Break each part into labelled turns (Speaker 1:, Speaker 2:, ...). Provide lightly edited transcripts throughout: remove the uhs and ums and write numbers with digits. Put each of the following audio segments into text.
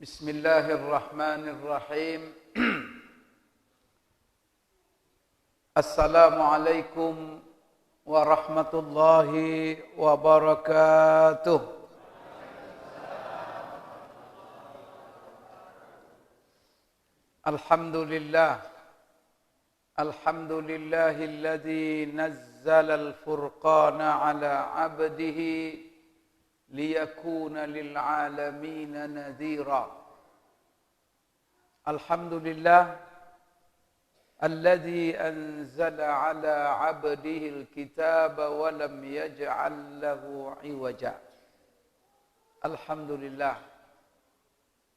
Speaker 1: Bismillahirrahmanirrahim. Assalamualaikum warahmatullahi wabarakatuh. Alhamdulillah. Alhamdulillahilladzi nazzala al-furqana ala 'abdihi liyakuna lil'alamina nadhira. Alhamdulillah alladzi anzala ala 'abdihi al-kitaba wa lam yaj'al lahu 'iwaja. Alhamdulillah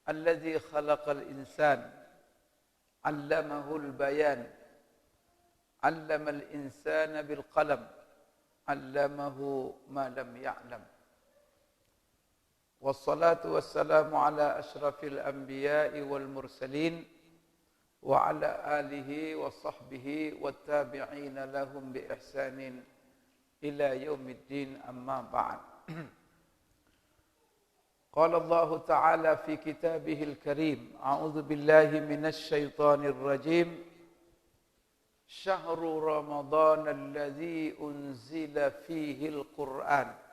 Speaker 1: alladzi khalaqal insana 'allamahu al-bayan 'allamal insana bil qalam 'allamahu ma lam ya'lam. Wassalatu wassalamu ala asyrafil anbiya'i wal mursalin wa ala alihi wa sahbihi wa tabi'ina lahum bi ihsanin ila yaumiddin, amma ba'd. Qala Allah ta'ala fi kitabihil karim, a'udzu billahi minasy syaithanir rajim. Syahrul Ramadan alladzi unzila fihil Qur'an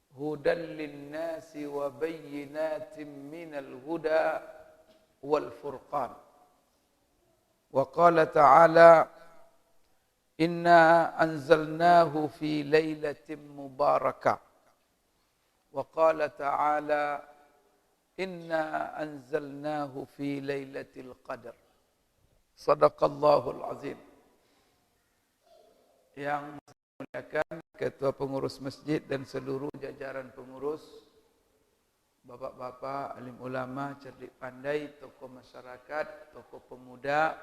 Speaker 1: hudan linnasi wa bayyinatin minal huda wal furqan. Wa qala ta'ala inna anzalnahu fi lailatin mubarakah. Wa qala ta'ala inna anzalnahu fi lailatul qadr. Sadaqallahul azim. Yang muliakan Ketua Pengurus Masjid dan seluruh jajaran pengurus, bapak-bapak, alim ulama, cerdik pandai, tokoh masyarakat, tokoh pemuda,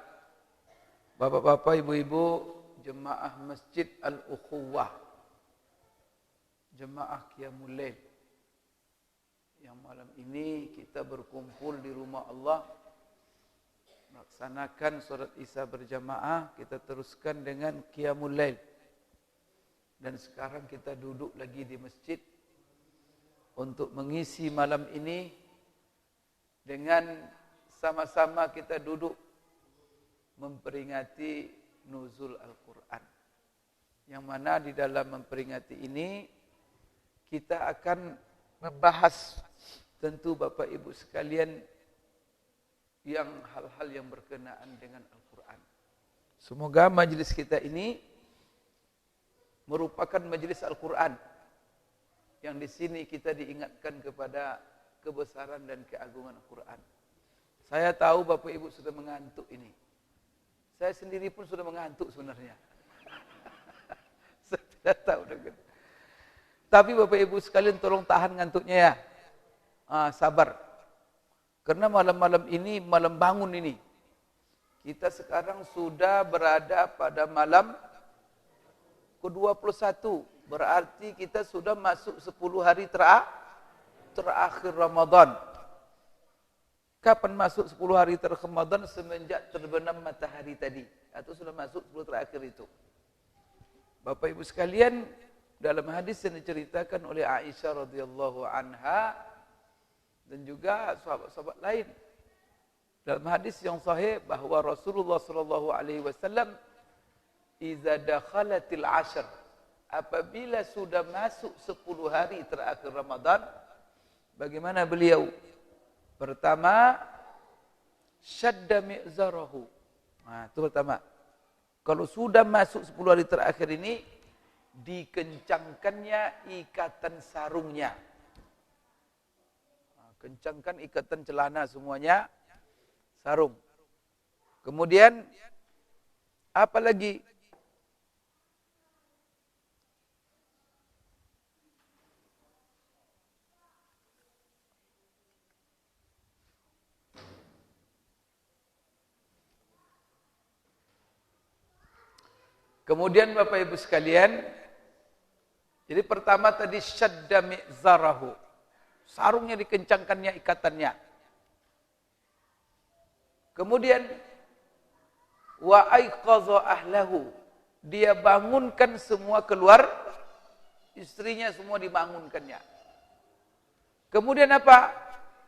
Speaker 1: bapak-bapak, ibu-ibu, jemaah Masjid Al-Ukhuwah, jemaah Qiyamul Lail, yang malam ini kita berkumpul di rumah Allah, melaksanakan salat Isya berjamaah. Kita teruskan dengan Qiyamul Lail. Dan sekarang kita duduk lagi di masjid untuk mengisi malam ini dengan sama-sama kita duduk memperingati nuzul Al-Quran. Yang mana di dalam memperingati ini kita akan membahas tentu Bapak Ibu sekalian yang hal-hal yang berkenaan dengan Al-Quran. Semoga majlis kita ini merupakan majlis Al-Quran yang di sini kita diingatkan kepada kebesaran dan keagungan Al-Quran. Saya tahu Bapak Ibu sudah mengantuk ini. Saya sendiri pun sudah mengantuk sebenarnya. Saya tidak tahu dengan. Tapi Bapak Ibu sekalian tolong tahan ngantuknya ya. Sabar. Karena malam-malam ini, malam bangun ini. Kita sekarang sudah berada pada malam ke-21, berarti kita sudah masuk 10 hari terakhir Ramadan. Kapan masuk 10 hari terakhir Ramadan? Semenjak terbenam matahari tadi, atau sudah masuk 10 terakhir itu. Bapak Ibu sekalian, dalam hadis yang diceritakan oleh Aisyah radhiyallahu anha dan juga sahabat-sahabat lain, dalam hadis yang sahih bahwa Rasulullah sallallahu alaihi wasallam iza dakhalatil ashr, apabila sudah masuk 10 hari terakhir Ramadan, bagaimana beliau? Pertama, syadda mi'zarahu. Itu pertama. Kalau sudah masuk 10 hari terakhir ini, dikencangkannya ikatan sarungnya. Kencangkan ikatan celana semuanya, sarung. Kemudian, apa lagi? Kemudian Bapak Ibu sekalian, jadi pertama tadi syadda mi'zarahu, sarungnya dikencangkannya ikatannya. Kemudian wa aiqadha ahlahu, dia bangunkan semua keluar, istrinya semua dibangunkannya. Kemudian apa?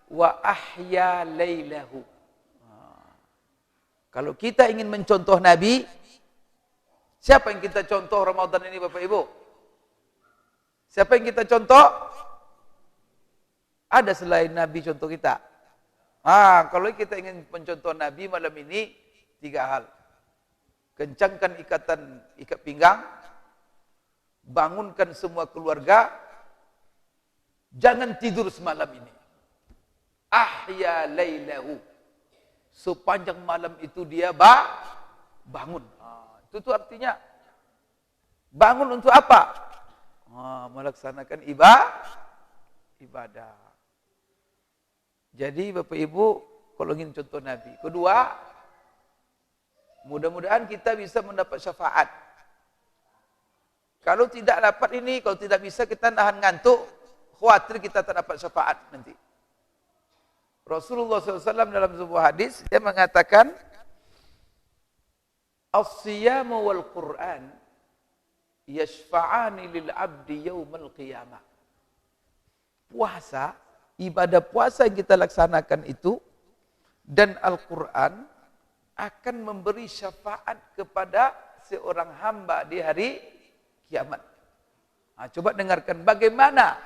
Speaker 1: wa ahya lailahu. Kalau kita ingin mencontoh Nabi, siapa yang kita contoh Ramadan ini Bapak Ibu? Siapa yang kita contoh? Ada selain Nabi contoh kita. Kalau kita ingin mencontoh Nabi malam ini, 3 hal. Kencangkan ikat pinggang, bangunkan semua keluarga, jangan tidur semalam ini. Ahya lailahu. Sepanjang malam itu dia bangun. Itu tuh artinya bangun untuk apa? Melaksanakan ibadah. Jadi Bapak Ibu, kalau ingin contoh Nabi. Kedua, mudah-mudahan kita bisa mendapat syafaat. Kalau tidak dapat ini, kalau tidak bisa kita nahan ngantuk, khawatir kita tak dapat syafaat nanti. Rasulullah SAW dalam sebuah hadis, dia mengatakan, As-siyamu wal Qur'an yashfa'ani lil abdi yawmal qiyamah. Puasa, ibadah puasa yang kita laksanakan itu, dan Al-Quran akan memberi syafaat kepada seorang hamba di hari kiamat. Coba dengarkan bagaimana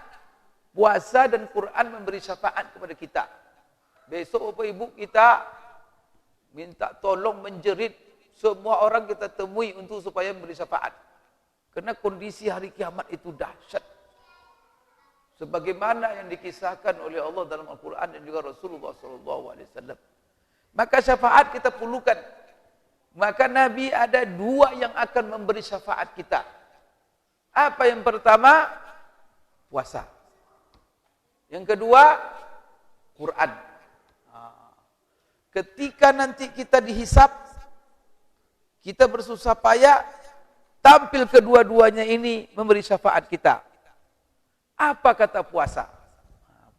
Speaker 1: puasa dan Quran memberi syafaat kepada kita. Besok Bapak Ibu kita minta tolong menjerit semua orang kita temui untuk supaya memberi syafaat. Karena kondisi hari kiamat itu dahsyat. Sebagaimana yang dikisahkan oleh Allah dalam Al-Quran dan juga Rasulullah SAW. Maka syafaat kita perlukan. Maka Nabi ada 2 yang akan memberi syafaat kita. Apa yang pertama? Puasa. Yang kedua, Quran. Ketika nanti kita dihisap, kita bersusah payah, tampil kedua-duanya ini memberi syafaat kita. Apa kata puasa?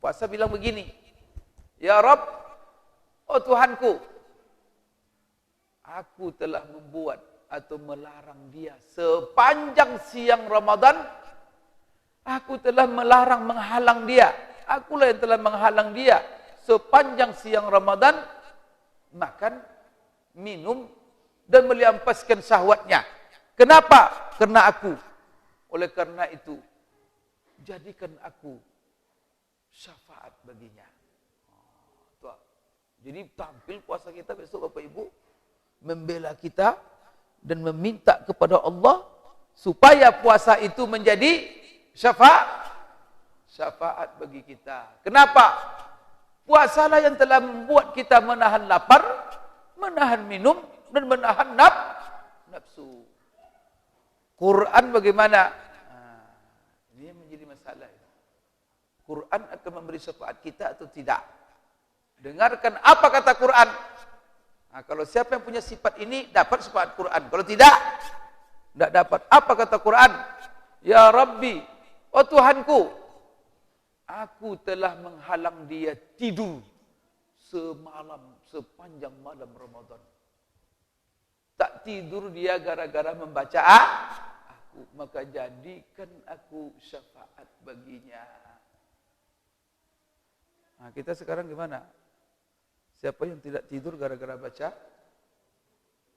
Speaker 1: Puasa bilang begini, Ya Rabb, oh Tuhanku, aku telah membuat atau melarang dia sepanjang siang Ramadan, aku telah melarang menghalang dia. Akulah yang telah menghalang dia sepanjang siang Ramadan, makan, minum, dan melimpaskan syahwatnya. Kenapa? Karena aku. Oleh karena itu, jadikan aku syafaat baginya. Jadi tampil puasa kita besok Bapak Ibu, membela kita dan meminta kepada Allah supaya puasa itu menjadi syafaat bagi kita. Kenapa? Puasalah yang telah membuat kita menahan lapar, menahan minum, dan menahan nafsu. Quran bagaimana? Ini yang menjadi masalah. Quran akan memberi syafaat kita atau tidak? Dengarkan apa kata Quran. Kalau siapa yang punya sifat ini, dapat syafaat Quran. Kalau tidak dapat. Apa kata Quran? Ya Rabbi, oh Tuhanku, aku telah menghalang dia tidur sepanjang malam Ramadan. Tak tidur dia gara-gara membaca aku, maka jadikan aku syafaat baginya. Kita sekarang gimana? Siapa yang tidak tidur gara-gara baca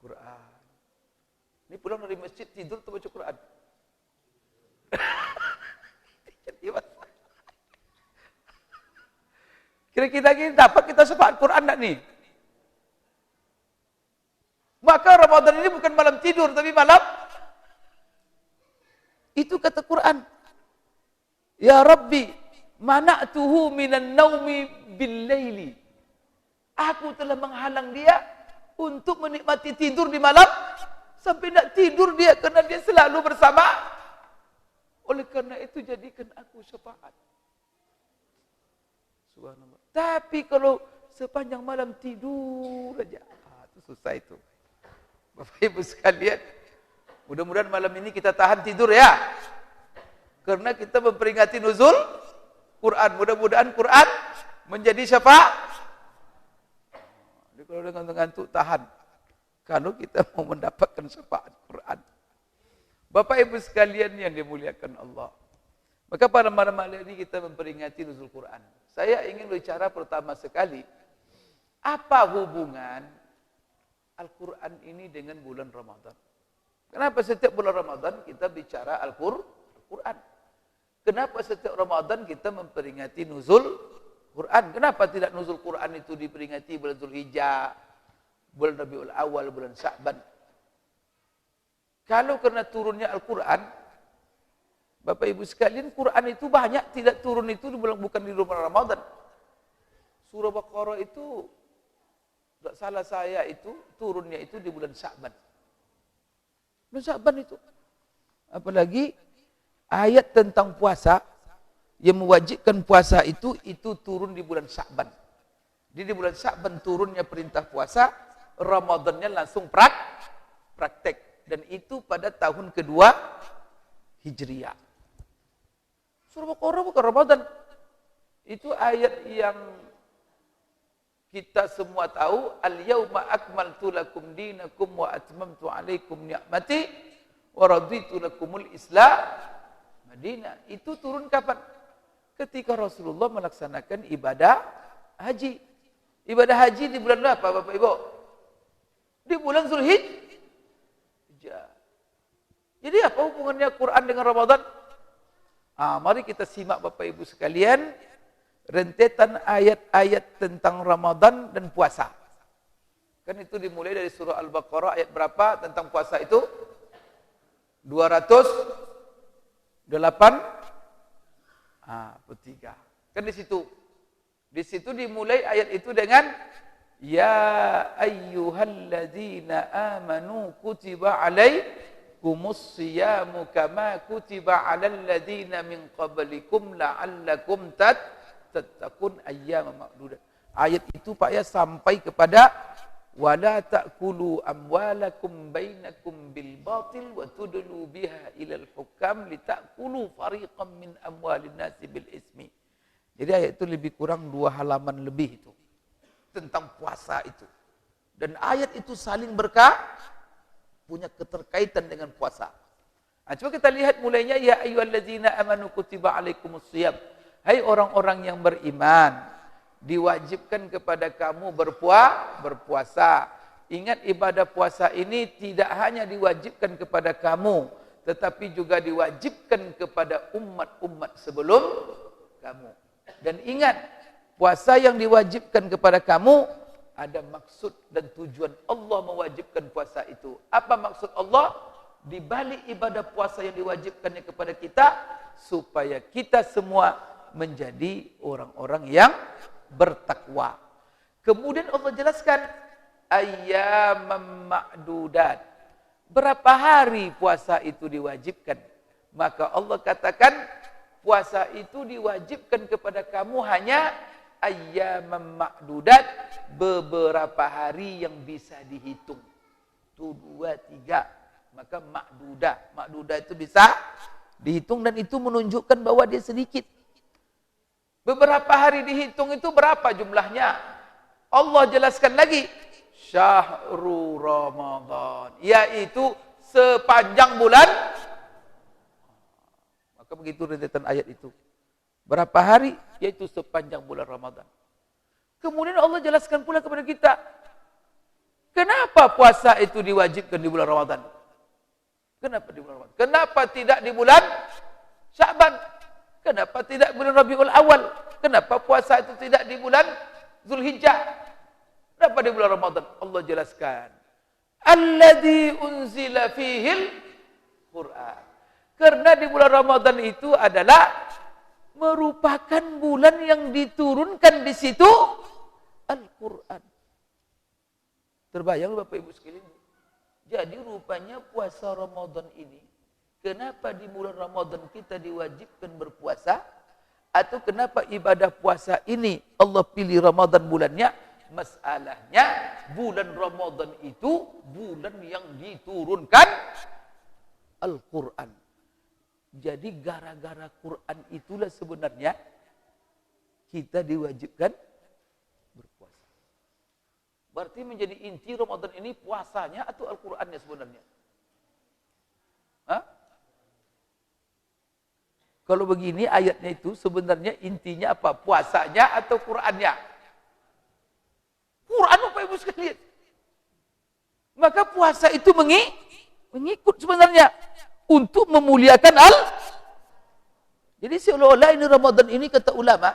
Speaker 1: Quran? Ini pulang dari masjid tidur atau baca Quran? Kira-kira ini dapat kita syafaat Quran tak nih? Maka Ramadan ini bukan malam tidur, tapi malam. Itu kata Quran. Ya Rabbi, mana'tuhu minan naumi bil-laili. Aku telah menghalang dia untuk menikmati tidur di malam. Sampai nak tidur dia, karena dia selalu bersama. Oleh karena itu, jadikan aku syafaat. Subhanallah. Tapi kalau sepanjang malam tidur aja, itu susah itu. Bapak Ibu sekalian, mudah-mudahan malam ini kita tahan tidur ya. Karena kita memperingati nuzul Quran. Mudah-mudahan Quran menjadi syafaat. Jadi kalau udah ngantuk-ngantuk tahan. Kalau kita mau mendapatkan syafaat Quran. Bapak Ibu sekalian yang dimuliakan Allah. Maka pada malam hari ini kita memperingati nuzul Quran. Saya ingin bicara pertama sekali, apa hubungan Al-Quran ini dengan bulan Ramadan? Kenapa setiap bulan Ramadan kita bicara Al-Quran? Kenapa setiap Ramadan kita memperingati nuzul Quran? Kenapa tidak nuzul Quran itu diperingati bulan Zulhijjah, bulan Rabiul Awal, bulan Sya'ban? Kalau karena turunnya Al-Quran, Bapak Ibu sekalian, Quran itu banyak tidak turun itu bukan di bulan Ramadan. Surah Baqarah itu, tidak salah saya itu, turunnya itu di bulan Sya'ban. Bulan Sya'ban itu. Apalagi ayat tentang puasa, yang mewajibkan puasa itu turun di bulan Sya'ban. Jadi di bulan Sya'ban turunnya perintah puasa, Ramadannya langsung praktek. Dan itu pada tahun kedua Hijriah. Surah Baqarah bukan Ramadan. Itu ayat yang kita semua tahu, al-yauma akmaltu lakum dinakum wa atmamtu alaikum ni'mati wa raditu lakumul Islam Madinah. Itu turun kapan? Ketika Rasulullah melaksanakan ibadah haji. Ibadah haji di bulan apa, Bapak Ibu? Di bulan Zulhijjah. Jadi apa hubungannya Quran dengan Ramadan? Mari kita simak Bapak Ibu sekalian rentetan ayat-ayat tentang Ramadan dan puasa. Kan itu dimulai dari surah Al-Baqarah ayat berapa tentang puasa itu? 208 3. Kan di situ. Di situ dimulai ayat itu dengan ya ayyuhalladzina amanu kutiba alaikumus siyamu kama kutiba alal ladzina min qablikum la'allakum tattaqun ayyama ma'dudat. Ayat itu Pak ya sampai kepada wala ta'kulu amwalakum bainakum bil batil wa tudlu biha ilal hukam litakulu fariqam min amwalin nasi bil ismi. Jadi ayat itu lebih kurang 2 halaman lebih itu tentang puasa itu. Dan ayat itu saling punya keterkaitan dengan puasa. Coba kita lihat mulainya ya ayyuhalladzina amanu kutiba alaikumus shiyam. Hai orang-orang yang beriman, diwajibkan kepada kamu berpuasa. Ingat ibadah puasa ini tidak hanya diwajibkan kepada kamu, tetapi juga diwajibkan kepada umat-umat sebelum kamu. Dan ingat, puasa yang diwajibkan kepada kamu ada maksud dan tujuan Allah mewajibkan puasa itu. Apa maksud Allah? Di balik ibadah puasa yang diwajibkannya kepada kita, supaya kita semua menjadi orang-orang yang bertakwa. Kemudian Allah jelaskan ayyamam ma'dudat. Berapa hari puasa itu diwajibkan? Maka Allah katakan puasa itu diwajibkan kepada kamu hanya ayyamam ma'dudat, beberapa hari yang bisa dihitung. 1, 2, 3. Maka ma'dudah itu bisa dihitung dan itu menunjukkan bahwa dia sedikit. Beberapa hari dihitung itu berapa jumlahnya? Allah jelaskan lagi. Syahrul Ramadan. Yaitu sepanjang bulan. Maka begitu rentetan ayat itu. Berapa hari? Yaitu sepanjang bulan Ramadan. Kemudian Allah jelaskan pula kepada kita. Kenapa puasa itu diwajibkan di bulan Ramadan? Kenapa di bulan Ramadan? Kenapa tidak di bulan Sya'ban? Kenapa tidak bulan Rabiul Awal? Kenapa puasa itu tidak di bulan Zulhijjah? Kenapa di bulan Ramadan? Allah jelaskan. Alladzi unzila fihil Qur'an. Karena di bulan Ramadan itu adalah merupakan bulan yang diturunkan di situ Al-Quran. Terbayang Bapak Ibu sekalian? Jadi rupanya puasa Ramadan ini, kenapa di bulan Ramadan kita diwajibkan berpuasa? Atau kenapa ibadah puasa ini Allah pilih Ramadan bulannya? Masalahnya bulan Ramadan itu bulan yang diturunkan Al-Quran. Jadi gara-gara Quran itulah sebenarnya kita diwajibkan berpuasa. Berarti menjadi inti Ramadan ini puasanya atau Al-Qurannya sebenarnya? Hah? Kalau begini ayatnya itu sebenarnya intinya apa? Puasanya atau Qur'annya? Quran Bapak Ibu sekalian. Maka puasa itu mengikut sebenarnya untuk memuliakan Jadi seolah-olah ini Ramadan ini kata ulama,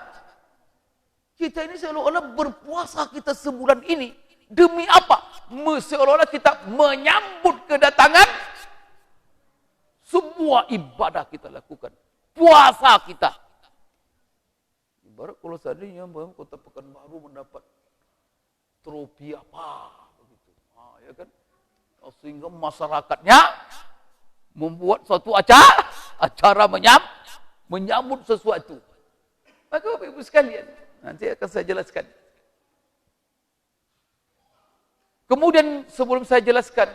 Speaker 1: kita ini seolah-olah berpuasa kita sebulan ini demi apa? Seolah-olah kita menyambut kedatangan semua ibadah kita lakukan. Puasa kita. Ibarat kalau seandainya Kota Pekanbaru mendapat trofi apa begitu. Ya kan? Sehingga masyarakatnya membuat suatu acara menyambut sesuatu. Maka Bapak Ibu sekalian, nanti akan saya jelaskan. Kemudian sebelum saya jelaskan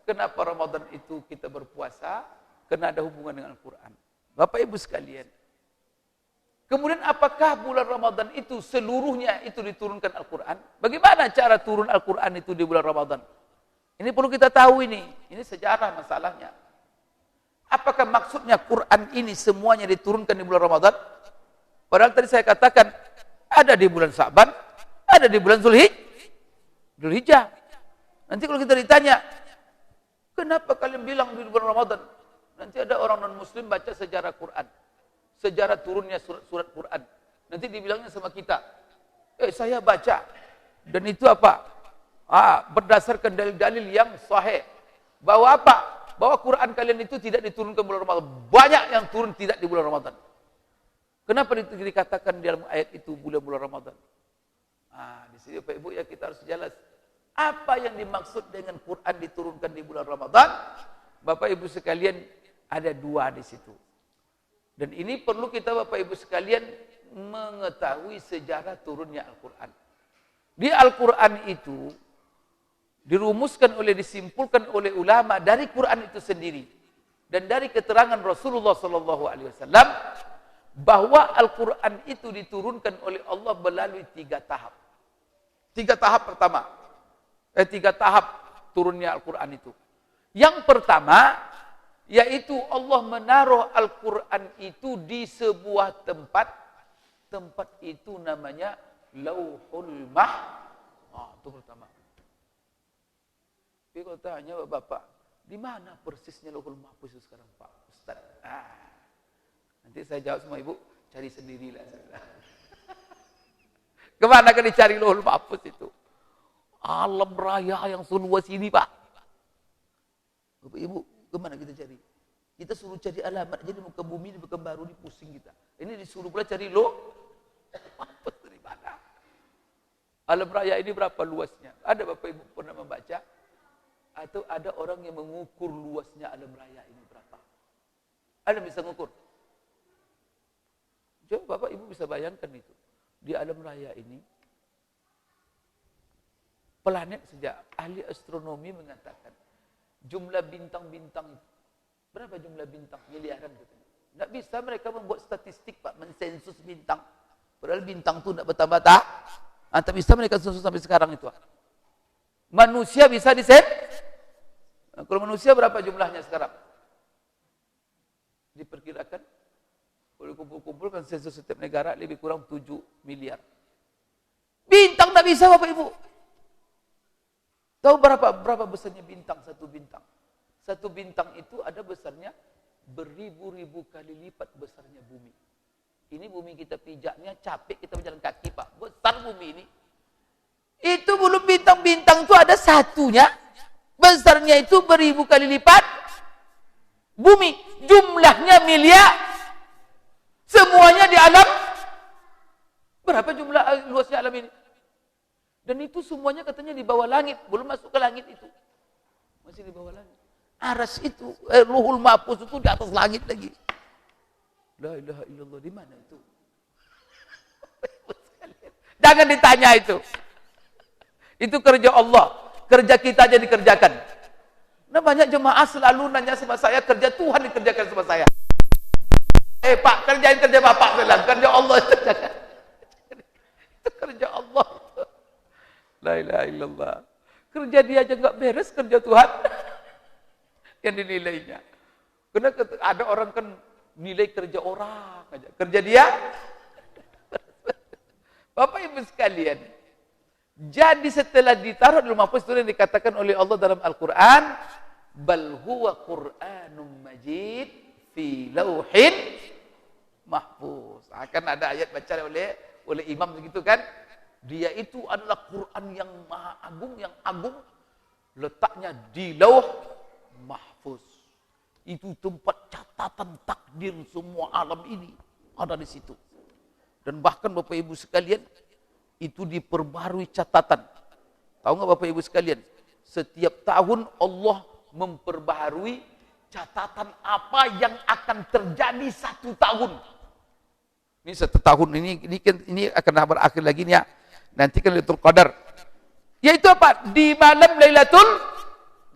Speaker 1: kenapa Ramadan itu kita berpuasa, karena ada hubungan dengan Al-Quran. Bapak Ibu sekalian, kemudian apakah bulan Ramadan itu seluruhnya itu diturunkan Al-Quran? Bagaimana cara turun Al-Quran itu di bulan Ramadan? Ini perlu kita tahu ini sejarah masalahnya. Apakah maksudnya Quran ini semuanya diturunkan di bulan Ramadan? Padahal tadi saya katakan, ada di bulan Sa'ban, ada di bulan Dzulhijjah. Nanti kalau kita ditanya, kenapa kalian bilang di bulan Ramadan? Nanti ada orang non-muslim baca sejarah Quran. Sejarah turunnya surat Quran. Nanti dibilangnya sama kita, saya baca. Dan itu apa? Berdasarkan dalil-dalil yang sahih. Bahwa apa? Bahwa Quran kalian itu tidak diturunkan bulan Ramadan. Banyak yang turun tidak di bulan Ramadan. Kenapa dikatakan dalam ayat itu bulan-bulan Ramadan? Di sini Bapak Ibu ya kita harus jelas. Apa yang dimaksud dengan Quran diturunkan di bulan Ramadan? Bapak Ibu sekalian, ada dua di situ. Dan ini perlu kita Bapak Ibu sekalian mengetahui sejarah turunnya Al-Quran. Di Al-Quran itu disimpulkan oleh ulama dari Quran itu sendiri dan dari keterangan Rasulullah SAW bahwa Al-Quran itu diturunkan oleh Allah melalui 3 tahap. 3 tahap pertama. 3 tahap turunnya Al-Quran itu. Yang pertama, yaitu Allah menaruh Al-Quran itu di sebuah tempat. Tempat itu namanya Lauhul Mahfuz. Itu pertama. Tapi kalau tanya Bapak, di mana persisnya Lauhul Mahfuz itu sekarang Pak Ustaz? Nanti saya jawab sama Ibu, cari sendirilah. Kemana kan dicari Lauhul Mahfuz itu? Alam raya yang seluas ini Pak. Bapak Ibu, kemana kita cari? Kita suruh cari alamat aja di muka bumi, di Pekanbaru, di pusing kita. Ini disuruh pula cari Mahfuz dari mana? Alam raya ini berapa luasnya? Ada Bapak Ibu pernah membaca? Atau ada orang yang mengukur luasnya alam raya ini berapa? Ada yang bisa mengukur? Coba Bapak Ibu bisa bayangkan itu. Di alam raya ini, planet sejak ahli astronomi mengatakan, jumlah bintang-bintang itu, berapa jumlah bintang? Miliaran katanya. Tidak bisa mereka membuat statistik Pak, mensensus bintang. Padahal bintang itu tidak bertambah tak bisa mereka sensus sampai sekarang itu. Manusia bisa kalau manusia berapa jumlahnya sekarang? Diperkirakan, kalau kumpul-kumpulkan sensus setiap negara lebih kurang 7 miliar. Bintang tak bisa Bapak Ibu. Tahu berapa besarnya bintang, satu bintang? Satu bintang itu ada besarnya beribu-ribu kali lipat besarnya bumi. Ini bumi kita pijaknya, capek kita berjalan kaki Pak. Besar bumi ini. Itu belum bintang-bintang itu ada satunya. Besarnya itu beribu kali lipat bumi. Jumlahnya miliar. Semuanya di alam. Berapa jumlah luasnya alam ini? Dan itu semuanya katanya di bawah langit. Belum masuk ke langit itu. Masih di bawah langit. Aras itu, Lauhul Mahfuz itu di atas langit lagi. La ilaha illallah, di mana itu? Jangan ditanya itu. Itu kerja Allah. Kerja kita aja dikerjakan. Nah banyak jemaah selalu nanya sama saya, kerja Tuhan dikerjakan sama saya. Pak, kerjain kerja Bapak bilang, kerja Allah dikerjakan. Itu kerja Allah. La ilaha illallah. Kerja dia aja nggak beres, kerja Tuhan yang dinilainya. Karena ada orang kan nilai kerja orang aja. Kerja dia. Bapak Ibu sekalian, jadi setelah ditaruh di mahfuz itu yang dikatakan oleh Allah dalam Al-Quran, bal huwa Qur'anum majid fi lauhin mahfuz. Akan ada ayat baca oleh imam begitu kan? Dia itu adalah Quran yang maha agung, yang agung, letaknya di lauh mahfuz. Itu tempat catatan takdir semua alam ini ada di situ. Dan bahkan Bapak Ibu sekalian, itu diperbarui catatan. Tahu nggak Bapak Ibu sekalian? Setiap tahun Allah memperbaharui catatan apa yang akan terjadi satu tahun. Ini satu tahun ini akan berakhir lagi nih ya. Nanti kan Lailatul Qadar. Yaitu apa? Di malam Lailatul.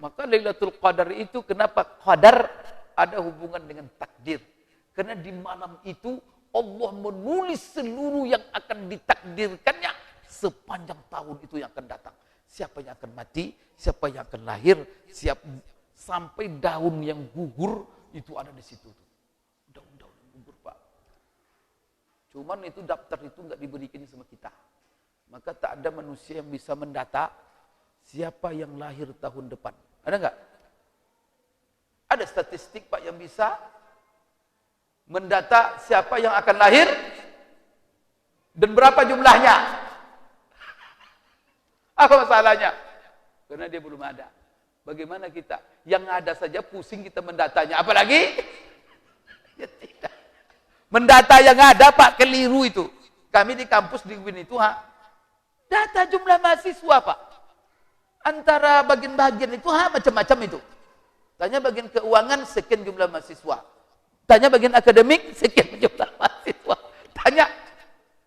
Speaker 1: Maka Lailatul Qadar itu kenapa qadar ada hubungan dengan takdir? Karena di malam itu Allah menulis seluruh yang akan ditakdirkannya sepanjang tahun itu yang akan datang. Siapa yang akan mati, siapa yang akan lahir, sampai daun yang gugur itu ada di situ. Daun-daun yang gugur, Pak. Cuman itu daftar itu nggak diberikan sama kita. Maka tak ada manusia yang bisa mendata siapa yang lahir tahun depan. Ada nggak? Ada statistik Pak yang bisa mendata siapa yang akan lahir dan berapa jumlahnya? Apa masalahnya? Karena dia belum ada. Bagaimana kita? Yang ada saja pusing kita mendatanya. Apalagi? Ya tidak. Mendata yang ada Pak, keliru itu. Kami di kampus di UIN itu, data jumlah mahasiswa Pak. Antara bagian-bagian itu, macam-macam itu. Tanya bagian keuangan, sekian jumlah mahasiswa. Tanya bagian akademik, sekian jumlah mahasiswa. Tanya,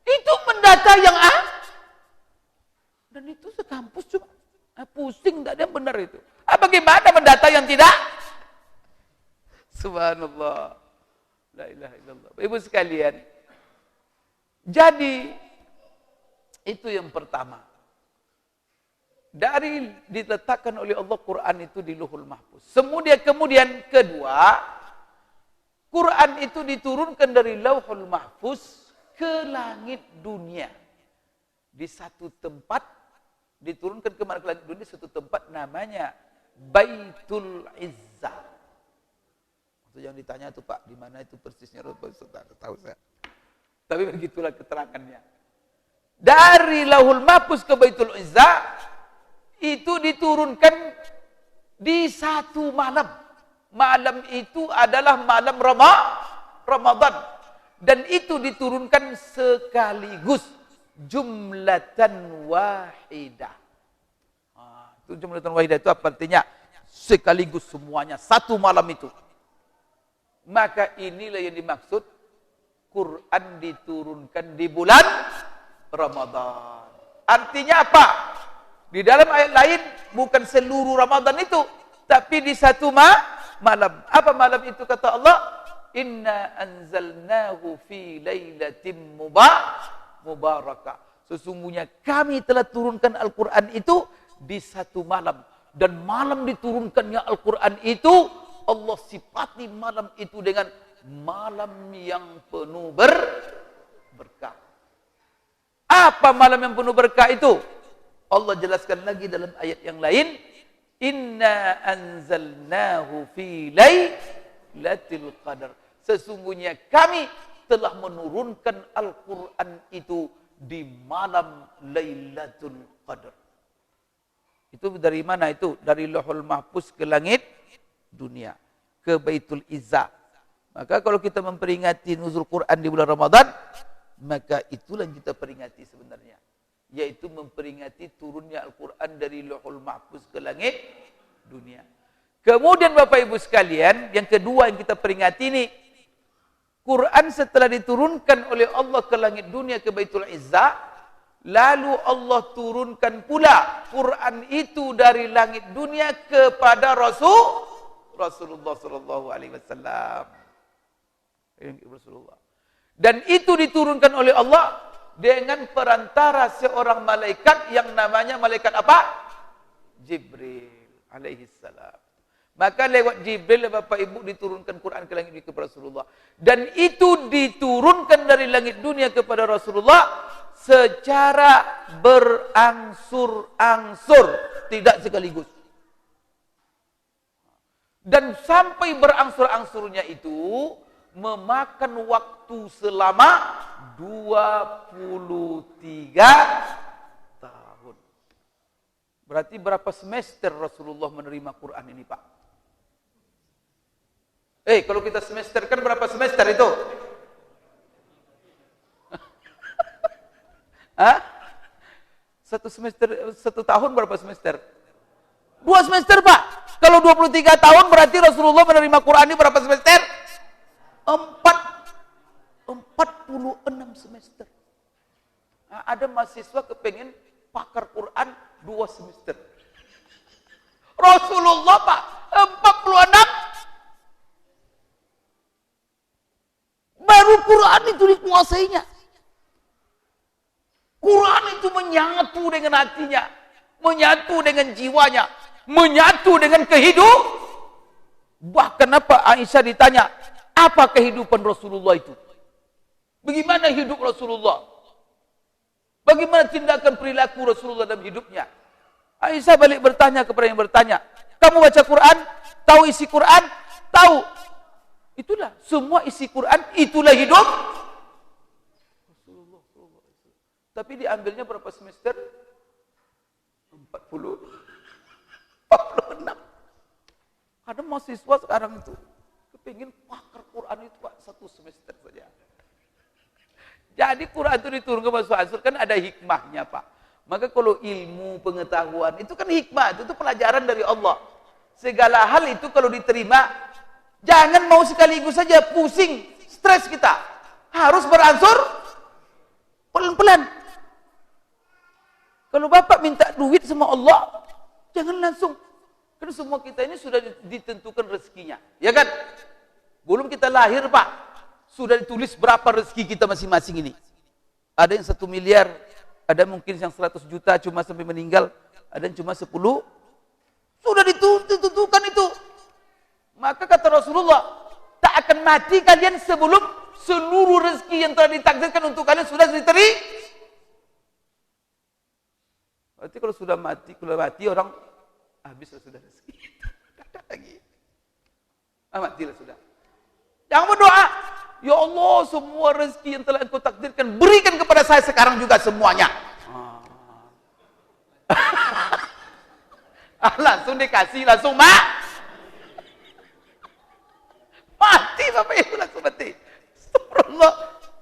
Speaker 1: itu mendata yang dan itu sekampus cuma pusing, tidak ada yang benar itu. Bagaimana mendata yang tidak? Subhanallah. La ilaha illallah. Ibu sekalian, jadi itu yang pertama. Dari diletakkan oleh Allah Quran itu di Lauhul Mahfuz. Kemudian kedua, Quran itu diturunkan dari Lauhul Mahfuz ke langit dunia. Di satu tempat, diturunkan ke mana ke langit dunia, satu tempat namanya Baitul Izzah. Itu yang ditanya tuh Pak, di mana itu persisnya? Tahu saya. Tapi begitulah keterangannya. Dari Lauhul Mahfuz ke Baitul Izzah, itu diturunkan di satu malam. Malam itu adalah malam Ramadan. Dan itu diturunkan sekaligus. Jumlatan wahidah. Itu jumlatan wahidah itu apa artinya? Sekaligus semuanya. Satu malam itu. Maka inilah yang dimaksud. Quran diturunkan di bulan Ramadan. Artinya apa? Di dalam ayat lain bukan seluruh Ramadan itu, tapi di satu malam. Apa malam itu kata Allah? Inna anzalnahu fi lailatin mubarakah. Sesungguhnya kami telah turunkan Al-Quran itu di satu malam. Dan malam diturunkannya Al-Quran itu, Allah sifati malam itu dengan malam yang penuh berkah. Apa malam yang penuh berkah itu? Allah jelaskan lagi dalam ayat yang lain, inna anzalnahu fi lailatul qadar. Sesungguhnya kami telah menurunkan Al-Quran itu di malam Lailatul Qadar. Itu dari mana itu? Dari Lauhul Mahfuz ke langit dunia, ke Baitul Izzah. Maka kalau kita memperingati nuzul Quran di bulan Ramadan, maka itulah yang kita peringati sebenarnya. Yaitu memperingati turunnya Al-Quran dari Lauhul Mahfuz ke langit dunia. Kemudian Bapak Ibu sekalian, yang kedua yang kita peringati ini, Quran setelah diturunkan oleh Allah ke langit dunia, ke Baitul Izzah, lalu Allah turunkan pula Quran itu dari langit dunia kepada Rasulullah sallallahu alaihi wasallam. Dan itu diturunkan oleh Allah dengan perantara seorang malaikat yang namanya malaikat apa? Jibril alaihi salam. Maka lewat Jibril Bapak Ibu diturunkan Quran ke langit kepada Rasulullah. Dan itu diturunkan dari langit dunia kepada Rasulullah secara berangsur-angsur, tidak sekaligus. Dan sampai berangsur-angsurnya itu memakan waktu selama 23 tahun. Berarti berapa semester Rasulullah menerima Quran ini, Pak? Kalau kita semester kan berapa semester itu? Hah? Satu tahun berapa semester? 2 semester, Pak. Kalau 23 tahun berarti Rasulullah menerima Quran ini berapa semester? 46 semester. Nah, ada mahasiswa kepengen pakar Quran 2 semester. Rasulullah, Pak, 46. Baru Quran itu dikuasainya. Quran itu menyatu dengan hatinya, menyatu dengan jiwanya, menyatu dengan kehidupan. Bahkan apa Aisyah ditanya, apa kehidupan Rasulullah itu? Bagaimana hidup Rasulullah? Bagaimana tindakan perilaku Rasulullah dalam hidupnya? Aisyah balik bertanya kepada yang bertanya, kamu baca Quran? Tahu isi Quran? Tahu. Itulah semua isi Quran, itulah hidup Rasulullah. Tapi diambilnya berapa semester? 46. Ada mahasiswa sekarang itu kepingin pakar Quran itu, Pak, 1 semester saja. Jadi Quran itu diturunkan berangsur-angsur kan ada hikmahnya, Pak. Maka kalau ilmu pengetahuan itu kan hikmah, itu pelajaran dari Allah. Segala hal itu kalau diterima, jangan mau sekaligus saja, pusing, stres kita. Harus berangsur pelan-pelan. Kalau Bapak minta duit sama Allah, jangan langsung. Karena semua kita ini sudah ditentukan rezekinya. Ya kan? Belum kita lahir, Pak, sudah ditulis berapa rezeki kita masing-masing ini. Ada yang 1 miliar, ada mungkin yang 100 juta cuma sampai meninggal, ada yang cuma 10. Sudah ditentukan itu. Maka kata Rasulullah, tak akan mati kalian sebelum seluruh rezeki yang telah ditakdirkan untuk kalian sudah diterima. Berarti kalau sudah mati, orang habislah sudah rezeki. Tak ada lagi. Matilah sudah. Jangan berdoa, ya Allah, semua rezeki yang telah Engkau takdirkan berikan kepada saya sekarang juga semuanya. Langsung dikasih, langsung mati, Bapak Ibu, langsung mati. Astagfirullah.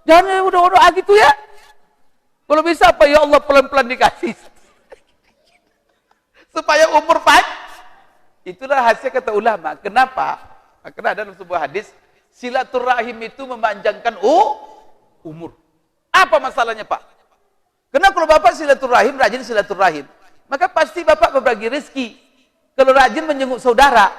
Speaker 1: Jangan doa gitu ya. Kalau bisa apa, ya Allah, pelan-pelan dikasih. Supaya umur panjang. Itulah hasil kata ulama. Kenapa? Karena ada dalam sebuah hadis, silaturahim itu memanjangkan umur. Apa masalahnya, Pak? Karena kalau Bapak silaturahim, rajin silaturahim, maka pasti Bapak berbagi rezeki. Kalau rajin menjenguk saudara,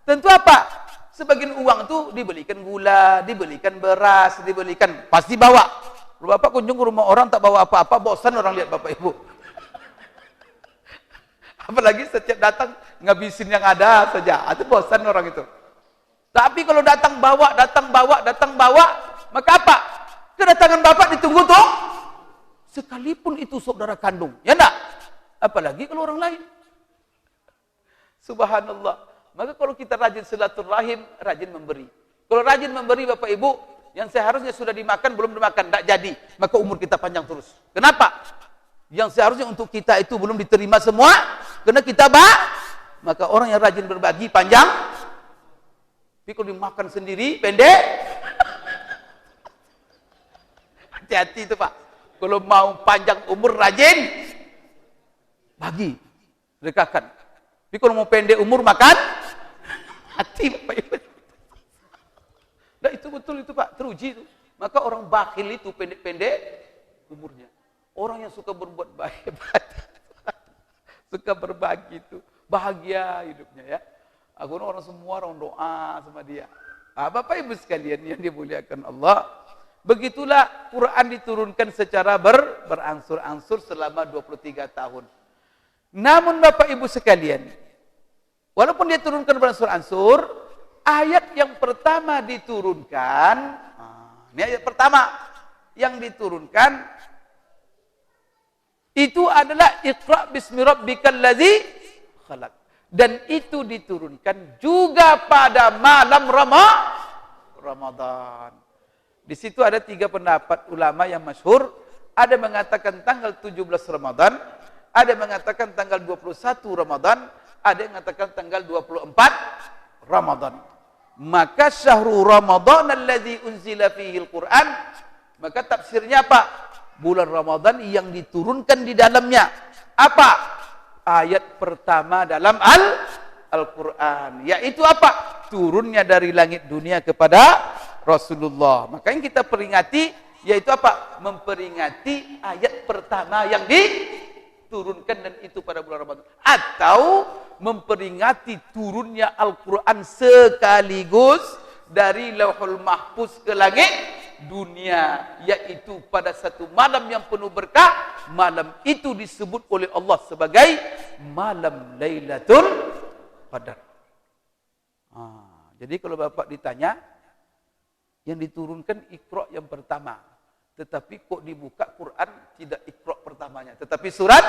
Speaker 1: tentu apa? Sebagian uang itu dibelikan gula, dibelikan beras, dibelikan, pasti bawa. Kalau Bapak kunjung ke rumah orang tak bawa apa-apa, bosan orang lihat Bapak Ibu. Apalagi setiap datang ngabisin yang ada saja, itu bosan orang itu. Tapi kalau datang bawa, maka apa? Kedatangan Bapak ditunggu tuh. Sekalipun itu saudara kandung, ya enggak? Apalagi kalau orang lain. Subhanallah. Maka kalau kita rajin silaturahim, rajin memberi. Kalau rajin memberi Bapak Ibu, yang seharusnya sudah dimakan, belum dimakan, tidak jadi. Maka umur kita panjang terus. Kenapa? Yang seharusnya untuk kita itu belum diterima semua, karena kita maka orang yang rajin berbagi panjang. Tapi kalau dimakan sendiri, pendek. Hati-hati itu, Pak. Kalau mau panjang umur, rajin bagi, sedekahkan. Tapi kalau mau pendek umur, makan hati, Bapak Ibu. Nah, itu betul itu, Pak, teruji itu. Maka orang bakhil itu pendek-pendek umurnya. Orang yang suka berbuat baik, suka berbagi itu bahagia hidupnya, ya. Orang semua orang doa sama dia. Bapak Ibu sekalian yang dimuliakan Allah, begitulah Quran diturunkan secara berangsur-angsur selama 23 tahun. Namun Bapak Ibu sekalian, Walaupun dia turunkan pada surah An-Sur, ayat yang pertama diturunkan, ini ayat pertama yang diturunkan, itu adalah Iqra' bismi rabbikal ladzi khalaq. Dan itu diturunkan juga pada malam Ramadan. Di situ ada 3 pendapat ulama yang masyhur. Ada mengatakan tanggal 17 Ramadan, ada mengatakan tanggal 21 Ramadan, ada yang mengatakan tanggal 24 Ramadan. Maka syahrul Ramadan alladzi unzila fihi al-Qur'an, maka tafsirnya apa? Bulan Ramadan yang diturunkan di dalamnya apa? Ayat pertama dalam Al-Quran, yaitu apa? Turunnya dari langit dunia kepada Rasulullah. Maka yang kita peringati yaitu apa? Memperingati ayat pertama yang diturunkan, dan itu pada bulan Ramadan. Atau memperingati turunnya Al-Quran sekaligus dari Lauhul Mahfuz ke langit dunia, yaitu pada satu malam yang penuh berkah. Malam itu disebut oleh Allah sebagai malam Lailatul Qadar. Jadi kalau Bapak ditanya, yang diturunkan Iqra' yang pertama, tetapi kok dibuka Quran tidak Iqra' pertamanya, tetapi surat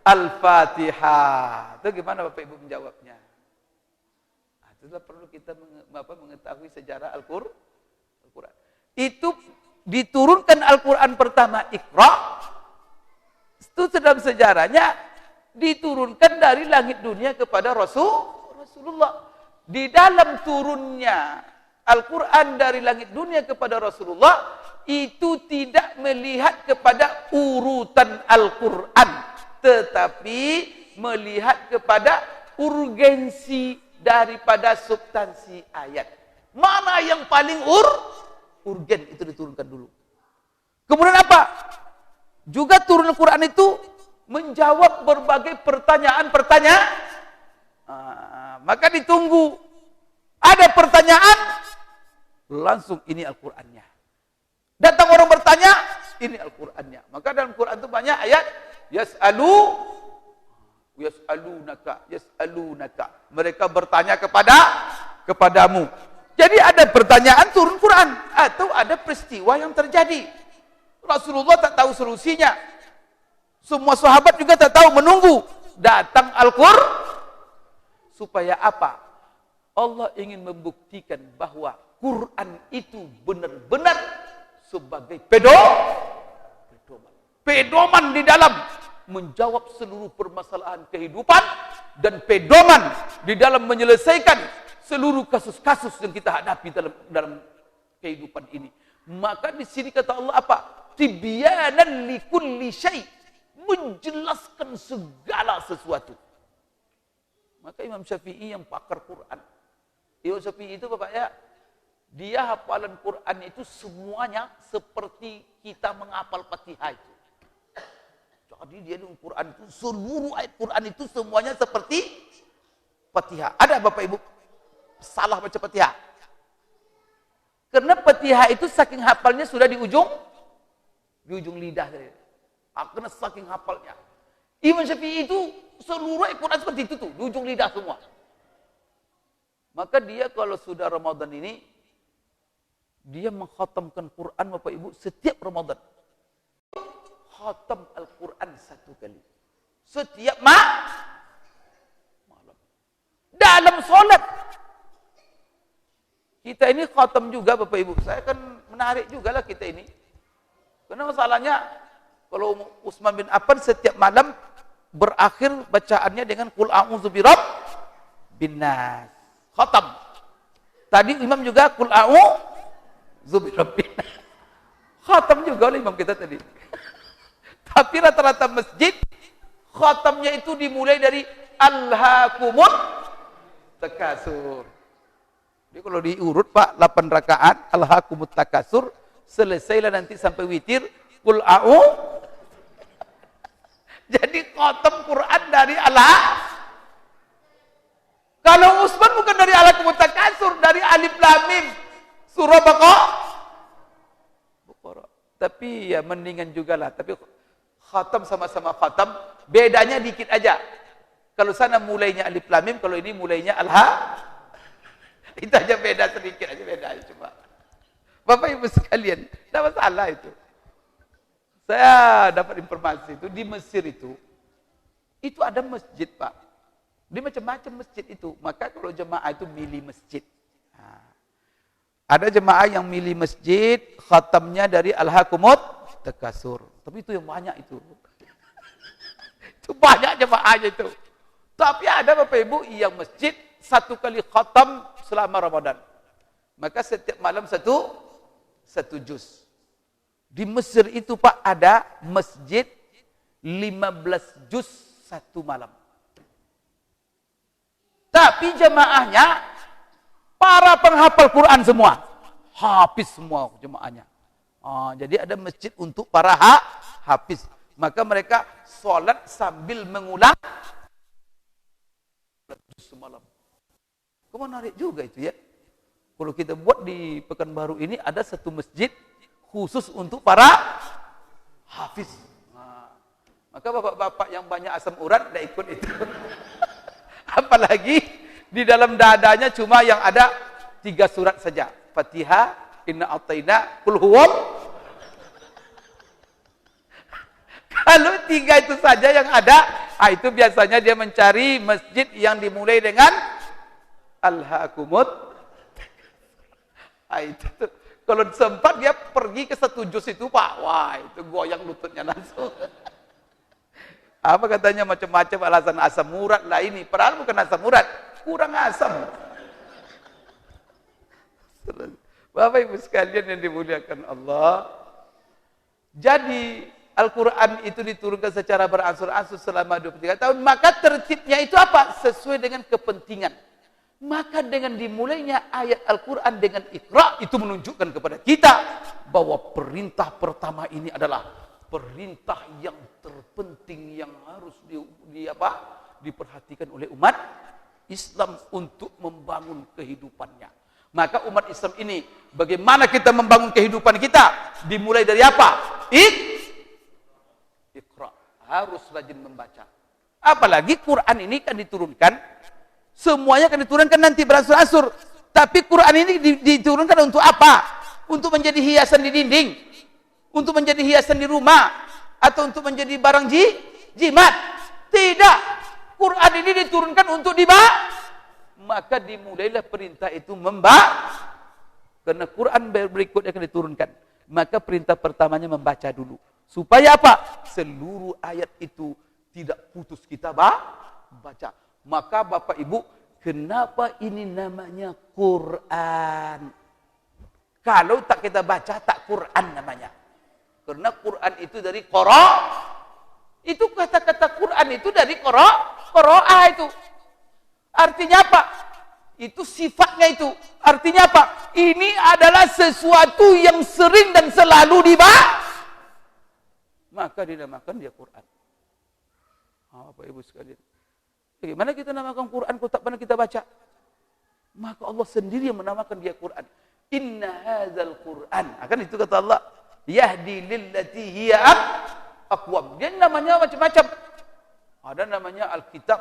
Speaker 1: Al-Fatihah. Itu gimana Bapak Ibu menjawabnya? Itulah perlu kita mengetahui sejarah Al-Quran. Itu diturunkan Al-Quran pertama Iqra', itu dalam sejarahnya diturunkan dari langit dunia kepada Rasulullah. Di dalam turunnya Al-Quran dari langit dunia kepada Rasulullah, itu tidak melihat kepada urutan Al-Quran, tetapi melihat kepada urgensi daripada substansi ayat. Mana yang paling urgen, itu diturunkan dulu. Kemudian apa? Juga turun Al-Quran itu menjawab berbagai pertanyaan-pertanyaan. Maka ditunggu. Ada pertanyaan, langsung ini Al-Qurannya. Datang orang bertanya, ini Al-Qurannya. Maka dalam Quran itu banyak ayat, yas'alunaka. Mereka bertanya kepadamu. Jadi ada pertanyaan turun Quran, atau ada peristiwa yang terjadi. Rasulullah tak tahu solusinya. Semua sahabat juga tak tahu, menunggu datang Al-Quran. Supaya apa? Allah ingin membuktikan bahwa Quran itu benar-benar sebagai pedoman di dalam menjawab seluruh permasalahan kehidupan, dan pedoman di dalam menyelesaikan seluruh kasus-kasus yang kita hadapi dalam kehidupan ini. Maka di sini kata Allah apa? Tibyanan likulli syai', menjelaskan segala sesuatu. Maka Imam Syafi'i yang pakar Quran, Imam Syafi'i itu Bapak ya, dia hafalan Quran itu semuanya seperti kita menghafal Fatihah itu. Jadi dia di Quran itu, seluruh ayat Quran itu semuanya seperti Fatihah. Ada Bapak Ibu salah baca Fatihah? Karena Fatihah itu saking hafalnya sudah di ujung lidah. Karena saking hafalnya. Imam Syafi'i itu seluruh Quran seperti itu tuh, di ujung lidah semua. Maka dia kalau sudah Ramadan ini, dia mengkhatamkan Quran Bapak Ibu setiap Ramadan. Khatam Al-Quran 1 kali. Setiap malam. Dalam solat. Kita ini khatam juga Bapak Ibu. Saya kan menarik juga lah kita ini. Karena masalahnya, kalau Utsman bin Affan setiap malam berakhir bacaannya dengan Qul a'udzu birabbin nas. Khatam. Tadi imam juga Qul a'udzu birabbin nas. Khatam juga oleh imam kita tadi. Tapi rata-rata masjid khatamnya itu dimulai dari alhaakumut takasur. Jadi kalau diurut Pak 8 rakaat alhaakumut takasur, selesailah nanti sampai witir Qul a'udzu. Jadi khatam Quran dari Allah. Kalau Utsman bukan dari alhaakumut takasur, dari alif lam mim surah Baqarah. Tapi ya mendingan juga lah. Tapi khatam sama-sama khatam, bedanya dikit aja. Kalau sana mulainya alif lam mim, kalau ini mulainya al-ha. Itu aja beda sedikit aja beda cuma. Bapak Ibu sekalian, tidak masalah itu. Saya dapat informasi itu di Mesir itu ada masjid, Pak. Di macam-macam masjid itu. Maka kalau jemaah itu milih masjid. Ada jemaah yang milih masjid, khatamnya dari Al-Hakumut Takasur. Tapi itu yang banyak itu. Itu banyak jemaahnya itu. Tapi ada Bapak Ibu yang masjid 1 kali khatam selama Ramadan. Maka setiap malam satu juz. Di Mesir itu Pak ada masjid 15 juz 1 malam. Tapi jemaahnya para penghafal Quran semua. Hafiz semua jemaahnya. Jadi ada masjid untuk para hafiz. Maka mereka sholat sambil mengulang semalam. Kok menarik juga itu ya. Kalau kita buat di Pekanbaru ini ada satu masjid khusus untuk para hafiz. Maka bapak-bapak yang banyak asam urat tidak ikut itu. Apalagi di dalam dadanya cuma yang ada 3 surat saja. Fatihah, Inna A'tayna, Qul Huwal. Kalau 3 itu saja yang ada, itu biasanya dia mencari masjid yang dimulai dengan Al-Hakumut. Itu tuh. Kalau sempat dia pergi ke 1 juz itu Pak, wah itu goyang lututnya langsung. Apa katanya macam-macam alasan asam urat lah ini. Padahal bukan asam urat, kurang asam. Bapak Ibu sekalian yang dimuliakan Allah. Jadi Al-Quran itu diturunkan secara beransur-ansur selama 23 tahun. Maka tertibnya itu apa? Sesuai dengan kepentingan. Maka dengan dimulainya ayat Al-Quran dengan Iqra, itu menunjukkan kepada kita bahwa perintah pertama ini adalah perintah yang terpenting yang harus diperhatikan oleh umat Islam untuk membangun kehidupannya. Maka umat Islam ini, bagaimana kita membangun kehidupan kita? Dimulai dari apa? Iqra. Harus rajin membaca. Apalagi Quran ini kan diturunkan, semuanya akan diturunkan nanti beransur-ansur. Tapi Quran ini diturunkan untuk apa? Untuk menjadi hiasan di dinding, untuk menjadi hiasan di rumah, atau untuk menjadi barang jimat. Tidak. Quran ini diturunkan untuk dibaca. Maka dimulailah perintah itu membaca. Karena Quran berikutnya akan diturunkan. Maka perintah pertamanya membaca dulu. Supaya apa? Seluruh ayat itu tidak putus kita baca. Maka Bapak Ibu, kenapa ini namanya Quran? Kalau tak kita baca, tak Quran namanya. Karena Quran itu dari qara. Itu kata-kata Quran itu dari qara'a itu. Artinya apa? Itu sifatnya itu. Artinya apa? Ini adalah sesuatu yang sering dan selalu dibaca. Maka dinamakan dia Quran. Bapak Ibu sekalian. Bagaimana kita namakan Quran kalau tak pernah kita baca? Maka Allah sendiri yang menamakan dia Quran. Inna hadzal Quran. Akan itu kata Allah. Yahdi lillati hiya aqwam. Dia namanya macam-macam. Ada namanya Alkitab,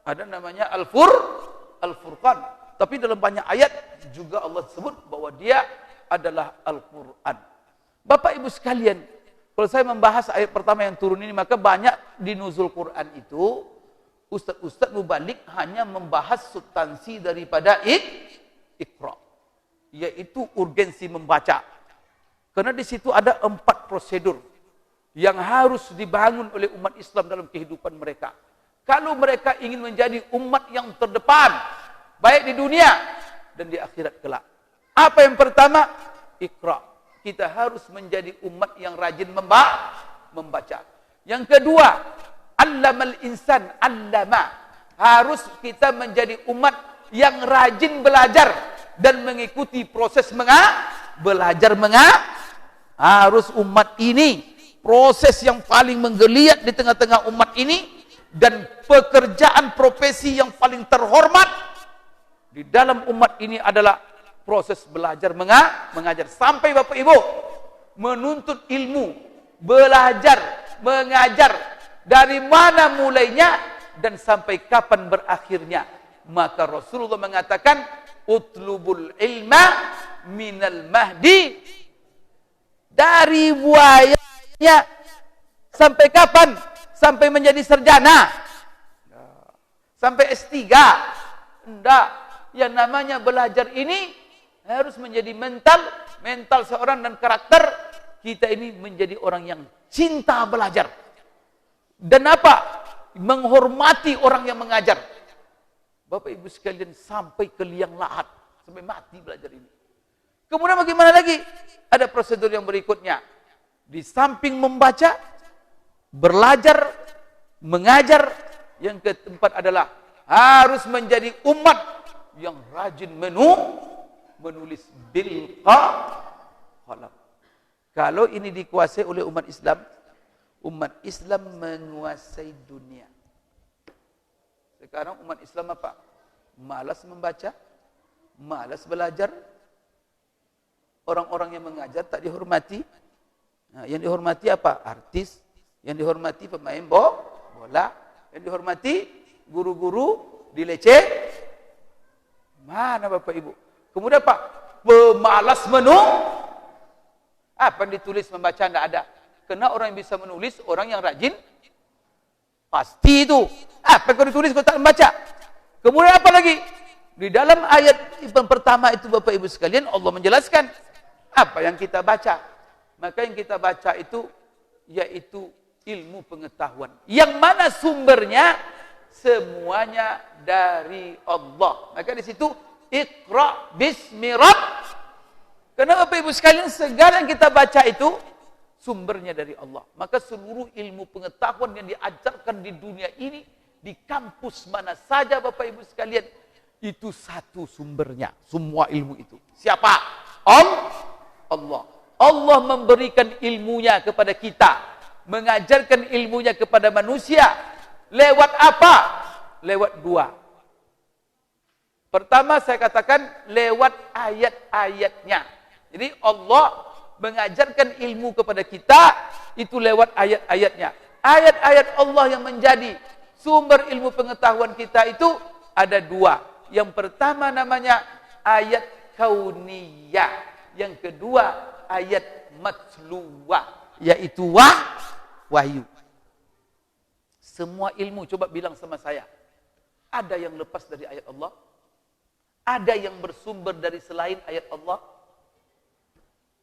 Speaker 1: ada namanya Al-Furqan. Tapi dalam banyak ayat juga Allah sebut bahwa dia adalah Al-Quran. Bapak Ibu sekalian, kalau saya membahas ayat pertama yang turun ini, maka banyak di nuzul Quran itu ustaz-ustaz mubalik hanya membahas substansi daripada Iqra, yaitu urgensi membaca. Karena di situ ada 4 prosedur yang harus dibangun oleh umat Islam dalam kehidupan mereka. Kalau mereka ingin menjadi umat yang terdepan, baik di dunia dan di akhirat kelak. Apa yang pertama? Iqra. Kita harus menjadi umat yang rajin membaca. Yang kedua, allamal insan allama. Harus kita menjadi umat yang rajin belajar dan mengikuti proses belajar. Harus umat ini, proses yang paling menggeliat di tengah-tengah umat ini, dan pekerjaan profesi yang paling terhormat di dalam umat ini adalah proses belajar mengajar. Sampai Bapak Ibu menuntut ilmu, belajar, mengajar. Dari mana mulainya? dan sampai kapan berakhirnya. Maka Rasulullah mengatakan, utlubul ilma minal mahdi, dari buayanya sampai kapan? Sampai menjadi sarjana, sampai S3. Enggak, yang namanya belajar ini harus menjadi mental seorang dan karakter kita ini menjadi orang yang cinta belajar. Dan apa? Menghormati orang yang mengajar. Bapak Ibu sekalian, sampai ke liang lahat, sampai mati belajar ini. Kemudian bagaimana lagi? Ada prosedur yang berikutnya. Di samping membaca, belajar, mengajar, yang keempat adalah harus menjadi umat yang rajin menulis bil qalam. Kalau ini dikuasai oleh umat Islam menguasai dunia. Sekarang umat Islam apa? Malas membaca, malas belajar. Orang-orang yang mengajar tak dihormati. Nah, yang dihormati apa? Artis. Yang dihormati pemain bola. Yang dihormati guru-guru dileceh. Mana Bapak Ibu? Kemudian apa? Pemalas apa yang ditulis membaca tidak ada. Karena orang yang bisa menulis, orang yang rajin, pasti itu. Apa yang ditulis kalau tak membaca? Kemudian apa lagi? Di dalam ayat yang pertama itu Bapak Ibu sekalian, Allah menjelaskan apa yang kita baca. Maka yang kita baca itu yaitu ilmu pengetahuan. Yang mana sumbernya? Semuanya dari Allah. Maka di situ Iqra bismi Rabb. Karena Bapak Ibu sekalian, segala yang kita baca itu sumbernya dari Allah. Maka seluruh ilmu pengetahuan yang diajarkan di dunia ini, di kampus mana saja Bapak Ibu sekalian, itu satu sumbernya. Semua ilmu itu. Siapa? Allah. Allah memberikan ilmunya kepada kita. Mengajarkan ilmunya kepada manusia. Lewat apa? Lewat dua. Pertama saya katakan lewat ayat-ayatnya. Jadi Allah mengajarkan ilmu kepada kita itu lewat ayat-ayatnya. Ayat-ayat Allah yang menjadi sumber ilmu pengetahuan kita itu ada dua. Yang pertama namanya ayat kauniyah. Yang kedua ayat matluwah, yaitu wahyu. Semua ilmu, coba bilang sama saya, ada yang lepas dari ayat Allah? Ada yang bersumber dari selain ayat Allah?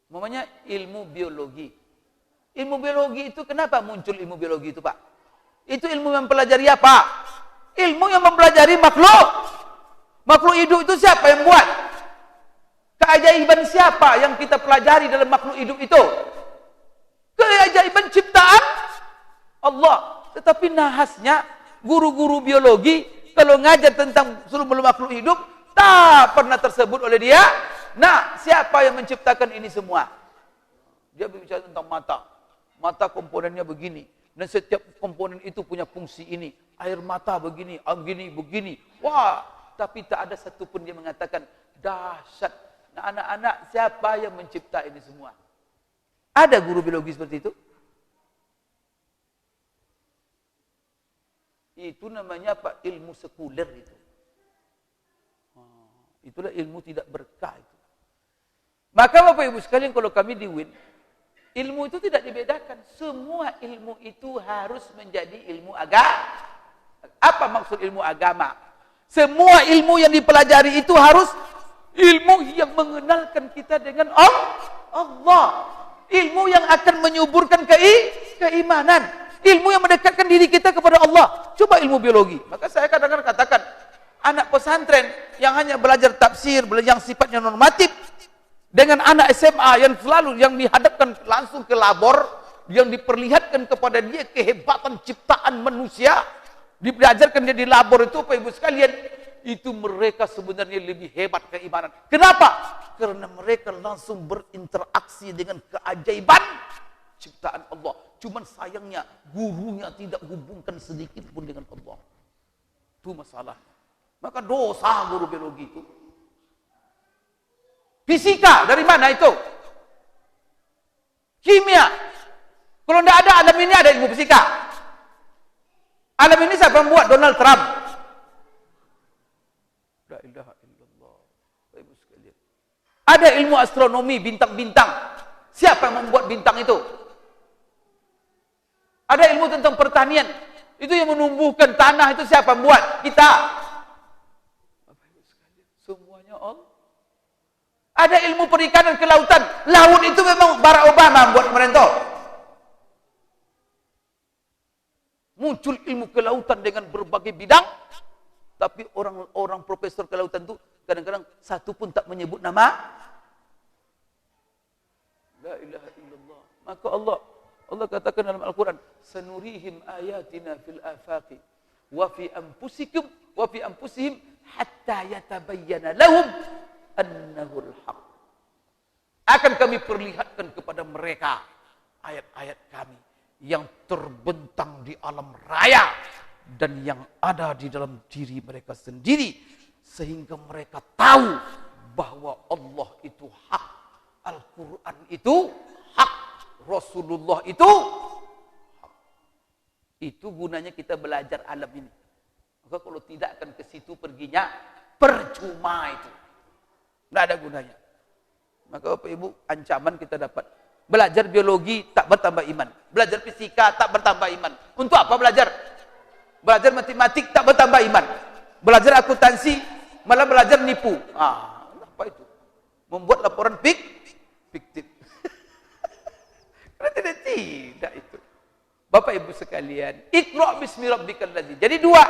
Speaker 1: Namanya ilmu biologi. Ilmu biologi itu kenapa muncul ilmu biologi itu Pak? Itu ilmu yang mempelajari apa? Ilmu yang mempelajari makhluk. Makhluk hidup itu siapa yang buat? Keajaiban siapa yang kita pelajari dalam makhluk hidup itu? Keajaiban ciptaan Allah. Tetapi nahasnya guru-guru biologi kalau ngajar tentang seluruh makhluk hidup tak pernah tersebut oleh dia. Nah, siapa yang menciptakan ini semua? Dia berbicara tentang mata. Mata komponennya begini. Dan setiap komponen itu punya fungsi ini. Air mata begini, begini. Wah, tapi tak ada satupun dia mengatakan, dahsyat. Nah, anak-anak, siapa yang mencipta ini semua? Ada guru biologi seperti itu? Itu namanya apa? Ilmu sekuler itu. Itulah ilmu tidak berkah itu. Maka Bapak Ibu sekalian, kalau kami di UIN, ilmu itu tidak dibedakan. Semua ilmu itu harus menjadi ilmu agama. Apa maksud ilmu agama? Semua ilmu yang dipelajari itu harus ilmu yang mengenalkan kita dengan Allah. Ilmu yang akan menyuburkan keimanan. Ilmu yang mendekatkan diri kita kepada Allah. Coba ilmu biologi. Maka saya kadang-kadang katakan, anak pesantren yang hanya belajar tafsir, yang sifatnya normatif, dengan anak SMA yang selalu yang dihadapkan langsung ke labor, yang diperlihatkan kepada dia kehebatan ciptaan manusia, diajarkan dia di labor itu, Bapak Ibu sekalian, itu mereka sebenarnya lebih hebat keimanan. Kenapa? Karena mereka langsung berinteraksi dengan keajaiban ciptaan Allah. Cuman sayangnya gurunya tidak hubungkan sedikit pun dengan Allah. Itu masalah. Maka dosa guru biologi itu. Fisika, dari mana itu? Kimia. Kalau tidak ada alam ini, ada ilmu fisika. Alam ini siapa yang buat? Donald Trump. La ilaha illallah. Ibu sekalian. Ada ilmu astronomi, bintang-bintang. Siapa yang membuat bintang itu? Ada ilmu tentang pertanian. Itu yang menumbuhkan tanah itu siapa yang buat? Kita. Bapak Ibu sekalian, semuanya Allah. Ada ilmu perikanan kelautan. Laut itu memang Barack Obama buat pemerintah. Muncul ilmu kelautan dengan berbagai bidang. Tapi orang-orang profesor kelautan itu kadang-kadang satu pun tak menyebut nama. La ilaha illallah. Maka Allah katakan dalam Al-Quran, sanurihim ayatina fil afaqi wa fi anfusihim hatta yatabayyana lahum annahu al-haq. Akan kami perlihatkan kepada mereka ayat-ayat kami yang terbentang di alam raya dan yang ada di dalam diri mereka sendiri, sehingga mereka tahu bahwa Allah itu hak, Al-Quran itu hak, Rasulullah itu hak. Itu gunanya kita belajar alam ini. Maka kalau tidak akan ke situ perginya, percuma itu. Tidak ada gunanya. Maka Bapak Ibu, ancaman kita dapat. Belajar biologi tak bertambah iman. Belajar fisika tak bertambah iman. Untuk apa belajar? Belajar matematik tak bertambah iman. Belajar akuntansi malah belajar nipu. Apa itu? Membuat laporan fiktif. Karena tidak itu. Bapak Ibu sekalian, Iqra bismi rabbikal ladzi. Jadi dua.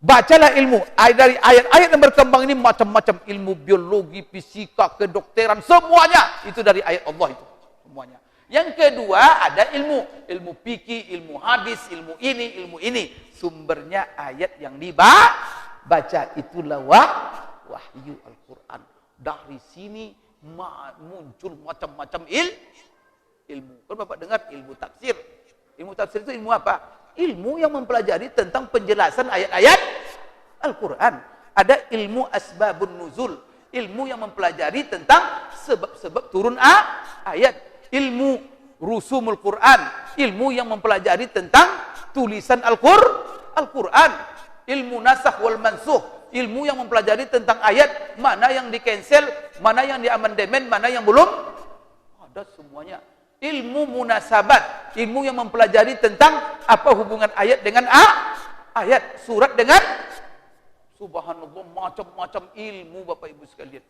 Speaker 1: Bacalah ilmu. Dari ayat-ayat yang berkembang ini macam-macam ilmu biologi, fisika, kedokteran, semuanya itu dari ayat Allah itu. Semuanya. Yang kedua ada ilmu fikih, ilmu hadis, ilmu ini. Sumbernya ayat yang dibaca, itulah wahyu Al-Quran. Dari sini muncul macam-macam ilmu. Kan Bapak dengar ilmu tafsir. Ilmu tafsir itu ilmu apa? Ilmu yang mempelajari tentang penjelasan ayat-ayat Al-Quran. Ada ilmu asbabun nuzul. Ilmu yang mempelajari tentang sebab-sebab turun ayat. Ilmu rusumul Quran, ilmu yang mempelajari tentang tulisan Al-Quran. Ilmu nasakh wal mansukh, ilmu yang mempelajari tentang ayat, mana yang di-cancel, mana yang di-amandemen, mana yang belum. Ada semuanya. Ilmu munasabat, ilmu yang mempelajari tentang apa hubungan ayat dengan ayat, surat dengan, subhanallah, macam-macam ilmu Bapak Ibu sekalian.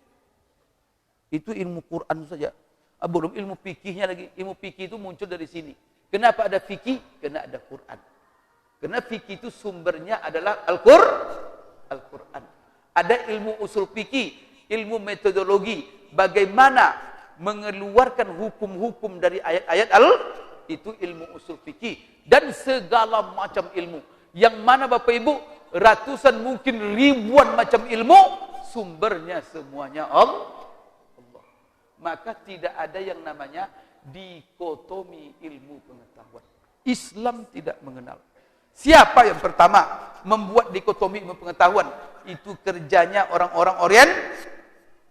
Speaker 1: Itu ilmu Quran saja. Belum ilmu fikihnya lagi. Ilmu fikih itu muncul dari sini. Kenapa ada fikih? Karena ada Quran. Karena fikih itu sumbernya adalah Al-Quran. Ada ilmu usul fikih, ilmu metodologi, bagaimana mengeluarkan hukum-hukum dari ayat-ayat itu ilmu usul fikih. Dan segala macam ilmu. Yang mana Bapak Ibu, ratusan mungkin ribuan macam ilmu, sumbernya semuanya Allah. Maka tidak ada yang namanya dikotomi ilmu pengetahuan. Islam tidak mengenal. Siapa yang pertama membuat dikotomi ilmu pengetahuan? Itu kerjanya orang-orang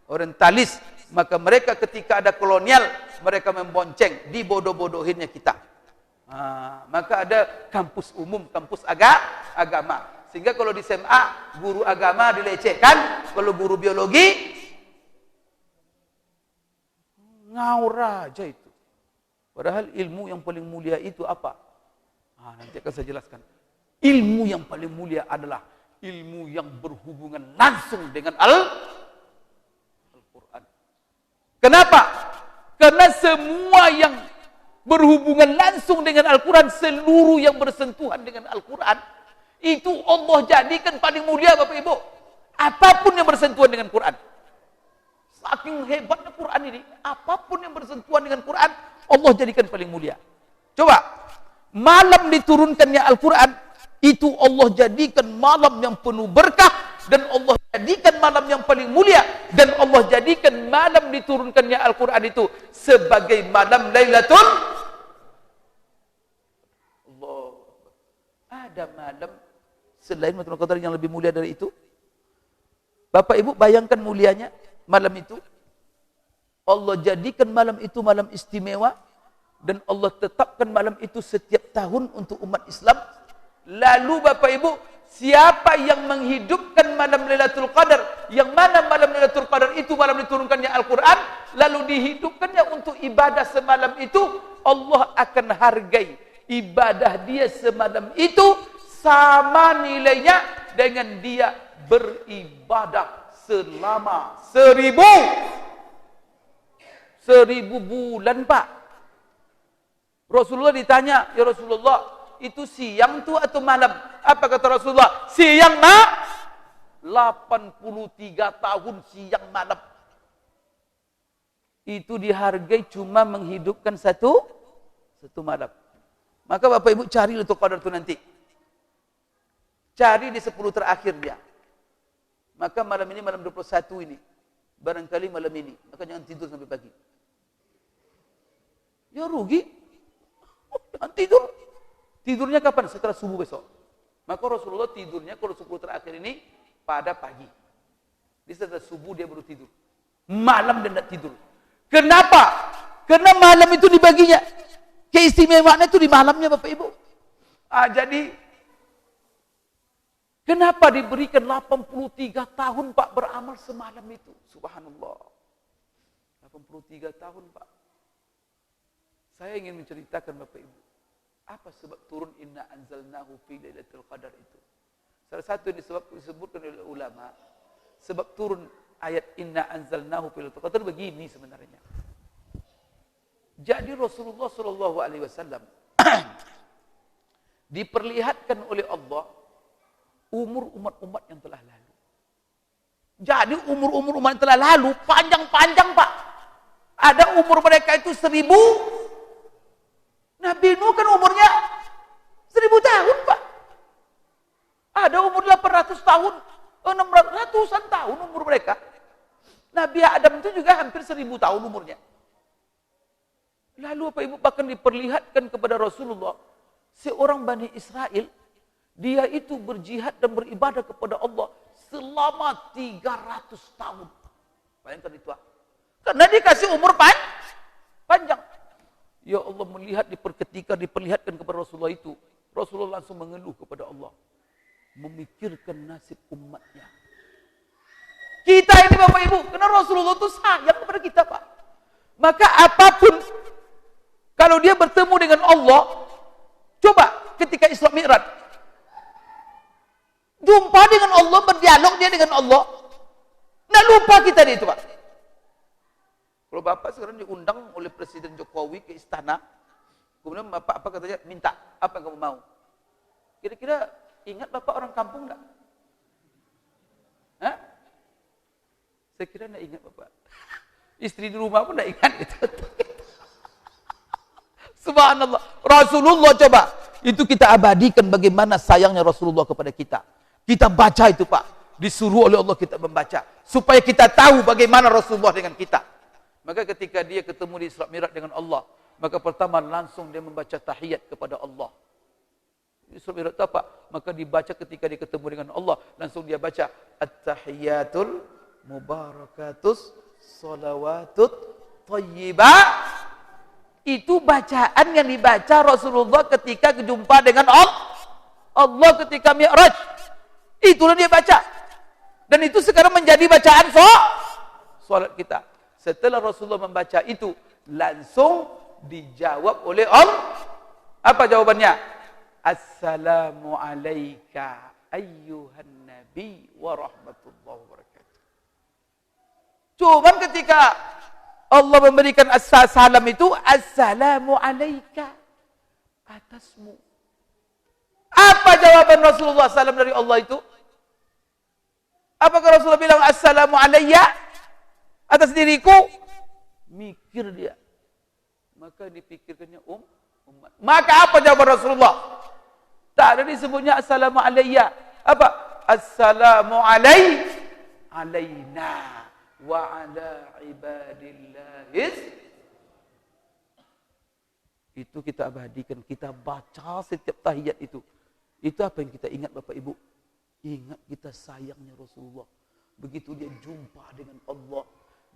Speaker 1: orientalis. Maka mereka ketika ada kolonial, mereka membonceng, dibodoh-bodohinnya kita. Maka ada kampus umum, kampus agama. Sehingga kalau di SMA, guru agama dilecehkan, kalau guru biologi, ngawur aja itu. Padahal ilmu yang paling mulia itu apa? Nanti akan saya jelaskan. Ilmu yang paling mulia adalah ilmu yang berhubungan langsung dengan Al-Quran. Kenapa? Karena semua yang berhubungan langsung dengan Al-Quran, seluruh yang bersentuhan dengan Al-Quran, itu Allah jadikan paling mulia Bapak Ibu. Apapun yang bersentuhan dengan Quran. Saking hebatnya Quran ini, apapun yang bersentuhan dengan Quran, Allah jadikan paling mulia. Coba, malam diturunkannya Al-Quran, itu Allah jadikan malam yang penuh berkah, dan Allah jadikan malam yang paling mulia, dan Allah jadikan malam diturunkannya Al-Quran itu sebagai malam Lailatul Allah. Ada malam selain Lailatul Qadar yang lebih mulia dari itu? Bapak Ibu bayangkan mulianya malam itu. Allah jadikan malam itu malam istimewa, dan Allah tetapkan malam itu setiap tahun untuk umat Islam. Lalu Bapak Ibu, siapa yang menghidupkan malam Lailatul Qadar? Yang mana malam Lailatul Qadar itu malam diturunkannya Al-Quran, lalu dihidupkannya untuk ibadah semalam itu, Allah akan hargai ibadah dia semalam itu sama nilainya dengan dia beribadah selama 1000 bulan, Pak. Rasulullah ditanya, ya Rasulullah, itu siang tu atau malam? Apa kata Rasulullah? Siang, Nak. 83 tahun siang malam. Itu dihargai cuma menghidupkan satu malam. Maka Bapak Ibu cari Lailatul Qadar itu nanti. Cari di 10 terakhir dia. Maka malam ini, malam 21 ini. Barangkali malam ini. Maka jangan tidur sampai pagi. Ya rugi. Jangan tidur. Tidurnya kapan? Setelah subuh besok. Maka Rasulullah tidurnya kalau 10 terakhir ini pada pagi. Di setelah subuh dia baru tidur. Malam dia tidak tidur. Kenapa? Karena malam itu dibaginya. Keistimewaannya itu di malamnya Bapak Ibu. Jadi kenapa diberikan 83 tahun Pak beramal semalam itu? Subhanallah. 83 tahun Pak. Saya ingin menceritakan Bapak Ibu. Apa sebab turun inna anzalnahu fi lailatul qadar itu? Salah satu yang disebutkan oleh ulama, sebab turun ayat inna anzalnahu fi lailatul qadar begini sebenarnya. Jadi Rasulullah sallallahu alaihi wasallam diperlihatkan oleh Allah umur umat-umat yang telah lalu. Jadi umur-umur umat yang telah lalu panjang-panjang, Pak. Ada umur mereka itu 1000. Nabi Nuh kan umurnya 1000 tahun, Pak. Ada umur 800 tahun, 600-an tahun umur mereka. Nabi Adam itu juga hampir 1000 tahun umurnya. Lalu Bapak Ibu bahkan diperlihatkan kepada Rasulullah, seorang Bani Israel, dia itu berjihad dan beribadah kepada Allah selama 300 tahun. Bayangkan itu. Karena dikasih umur panjang. Ya Allah melihat ketika diperlihatkan kepada Rasulullah itu, Rasulullah langsung mengeluh kepada Allah. Memikirkan nasib umatnya. Kita ini Bapak Ibu, karena Rasulullah itu sayang kepada kita, Pak. Maka apapun, kalau dia bertemu dengan Allah, coba ketika Isra Mi'raj, jumpa dengan Allah, berdialog dia dengan Allah, nggak lupa kita di itu, Pak. Kalau Bapak sekarang diundang oleh Presiden Jokowi ke istana, kemudian Bapak apa katanya? Minta, apa yang kamu mau? Kira-kira ingat Bapak orang kampung nggak? Hah? Saya kira nggak ingat Bapak. Istri di rumah pun nggak ingat gitu. Subhanallah. Rasulullah coba. Itu kita abadikan bagaimana sayangnya Rasulullah kepada kita. Kita baca itu Pak. Disuruh oleh Allah kita membaca. Supaya kita tahu bagaimana Rasulullah dengan kita. Maka ketika dia ketemu di Isra Mi'raj dengan Allah. Maka pertama langsung dia membaca tahiyat kepada Allah. Isra Mi'raj itu apa? Maka dibaca ketika dia ketemu dengan Allah. Langsung dia baca. At-tahiyatul mubarakatus salawatut thayyibah. Itu bacaan yang dibaca Rasulullah ketika berjumpa dengan Allah ketika Mi'raj. Itulah dia baca. Dan itu sekarang menjadi bacaan salat kita. Setelah Rasulullah membaca itu, langsung dijawab oleh Allah. Apa jawabannya? Assalamu alayka ayyuhan nabi wa rahmatullahi wa barakatuh. Cuman ketika Allah memberikan salam itu, assalamu alayka, atasmu. Apa jawaban Rasulullah SAW dari Allah itu? Apakah Rasulullah bilang assalamu alayya, atas diriku? Mikir dia. Maka dipikirkannya umat. Maka apa jawaban Rasulullah? Tak ada disebutnya assalamu alayya. Apa? Assalamu alayna wa ala ibadillahis. Itu kita abadikan, kita baca setiap tahiyat itu. Itu apa yang kita ingat Bapak Ibu? Ingat kita sayangnya Rasulullah. Begitu dia jumpa dengan Allah,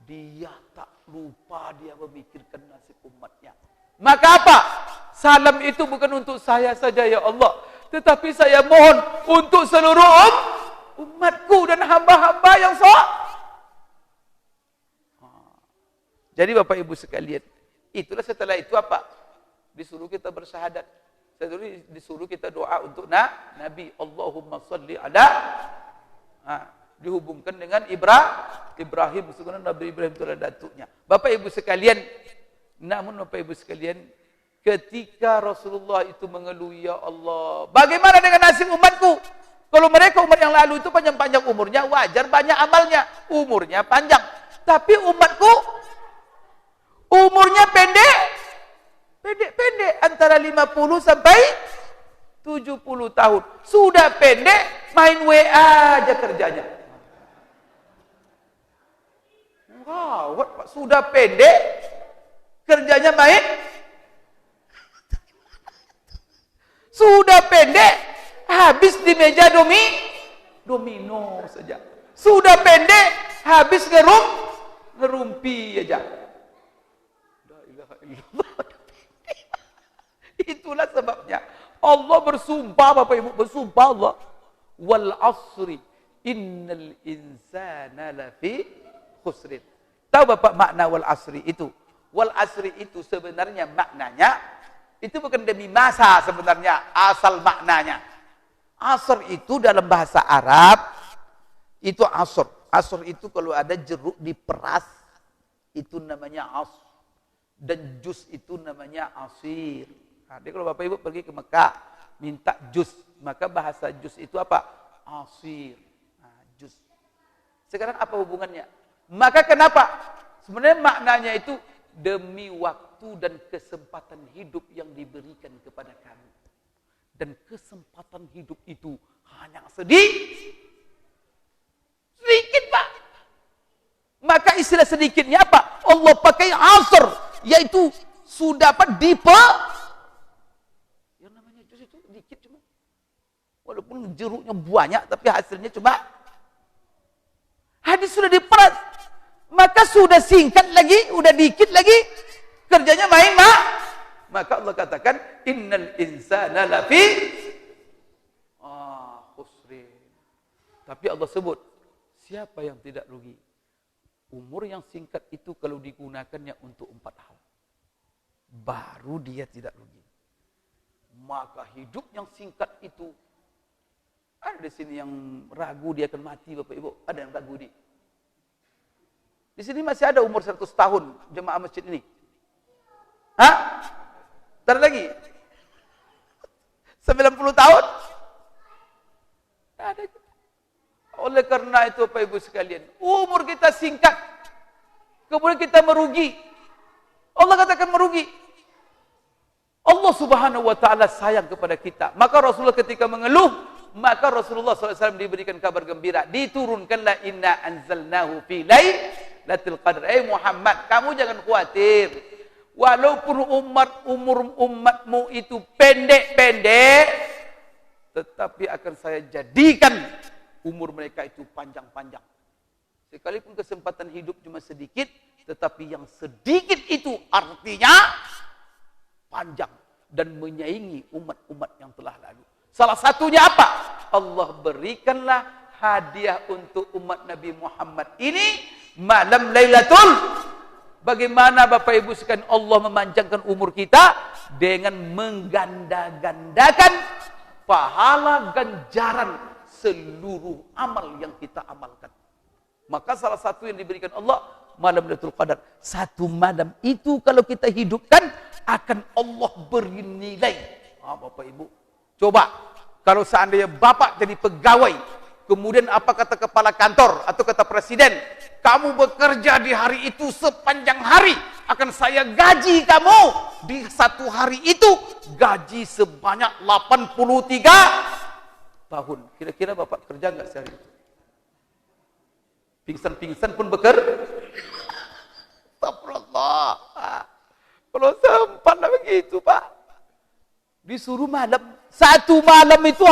Speaker 1: dia tak lupa dia memikirkan nasib umatnya. Maka apa? Salam itu bukan untuk saya saja ya Allah, Tetapi saya mohon untuk seluruh umatku dan hamba-hamba yang Jadi Bapak Ibu sekalian, itulah setelah itu apa? Disuruh kita bersyahadat. Disuruh kita doa untuk Nabi. Allahumma salli ala. Dihubungkan dengan Ibrahim. Sebenarnya Nabi Ibrahim itu adalah datuknya. Bapak Ibu sekalian, namun Bapak Ibu sekalian, ketika Rasulullah itu mengeluh, ya Allah, bagaimana dengan nasib umatku? Kalau mereka umat yang lalu itu panjang-panjang umurnya, wajar banyak amalnya, umurnya panjang. Tapi umatku, umurnya pendek, antara 50 sampai 70 tahun. Sudah pendek, main WA aja kerjanya. Wow, sudah pendek, kerjanya main. Sudah pendek, habis di meja domino saja. Sudah pendek, habis ngerumpi aja. La ilaha illallah. Itulah sebabnya Allah bersumpah, Bapak Ibu, bersumpah Allah, wal asri innal insana lafi khusrin. Tahu Bapak makna wal asri itu? Wal asri itu sebenarnya maknanya itu bukan demi masa, sebenarnya asal maknanya. Asr itu dalam bahasa Arab itu asr. Asr itu kalau ada jeruk diperas itu namanya asr. Dan jus itu namanya asir. Jadi kalau Bapak Ibu pergi ke Mekah minta jus, maka bahasa jus itu apa? Asir. Jus. Sekarang apa hubungannya? Maka kenapa? Sebenarnya maknanya itu demi waktu dan kesempatan hidup yang diberikan kepada kami. Dan kesempatan hidup itu hanya sedikit, Pak. Maka istilah sedikitnya apa? Allah pakai asr, yaitu sudah yang namanya jus itu dikit cuma. Walaupun jeruknya banyak, tapi hasilnya cuma hadis sudah diperas. Maka sudah singkat lagi, udah dikit lagi, kerjanya main, Maka Allah katakan, innal insana lafi khusrin. Tapi Allah sebut, siapa yang tidak rugi? Umur yang singkat itu kalau digunakannya untuk 4 hal, baru dia tidak rugi. Maka hidup yang singkat itu, ada di sini yang ragu dia akan mati, Bapak Ibu? Ada yang ragu di sini masih ada umur 100 tahun jemaah masjid ini? Ntar lagi 90 tahun? Ada. Oleh karena itu Bapak Ibu sekalian, umur kita singkat, kemudian kita merugi. Allah katakan merugi. Allah Subhanahu wa taala sayang kepada kita. Maka Rasulullah ketika mengeluh, maka Rasulullah SAW diberikan kabar gembira. Diturunkanlah inna anzalnahu fi lailatul qadar. Muhammad, kamu jangan khawatir. Walaupun umur umatmu itu pendek-pendek, tetapi akan saya jadikan umur mereka itu panjang-panjang. Sekalipun kesempatan hidup cuma sedikit, tetapi yang sedikit itu artinya panjang dan menyaingi umat-umat yang telah lalu. Salah satunya apa? Allah berikanlah hadiah untuk umat Nabi Muhammad ini malam Lailatul. Bagaimana Bapak Ibu sekalian Allah memanjangkan umur kita dengan mengganda-gandakan pahala ganjaran seluruh amal yang kita amalkan. Maka salah satu yang diberikan Allah malam Lailatul Qadar. Satu malam itu kalau kita hidupkan akan Allah beri nilai. Bapak Ibu, coba kalau seandainya Bapak jadi pegawai, kemudian apa kata kepala kantor atau kata presiden, kamu bekerja di hari itu sepanjang hari, akan saya gaji kamu di satu hari itu gaji sebanyak 83 tahun. Kira-kira Bapak kerja nggak sehari itu? Pingsan-pingsan pun bekerja. Astagfirullah. Kalau sempatlah begitu, Pak. Disuruh malam. Satu malam itu,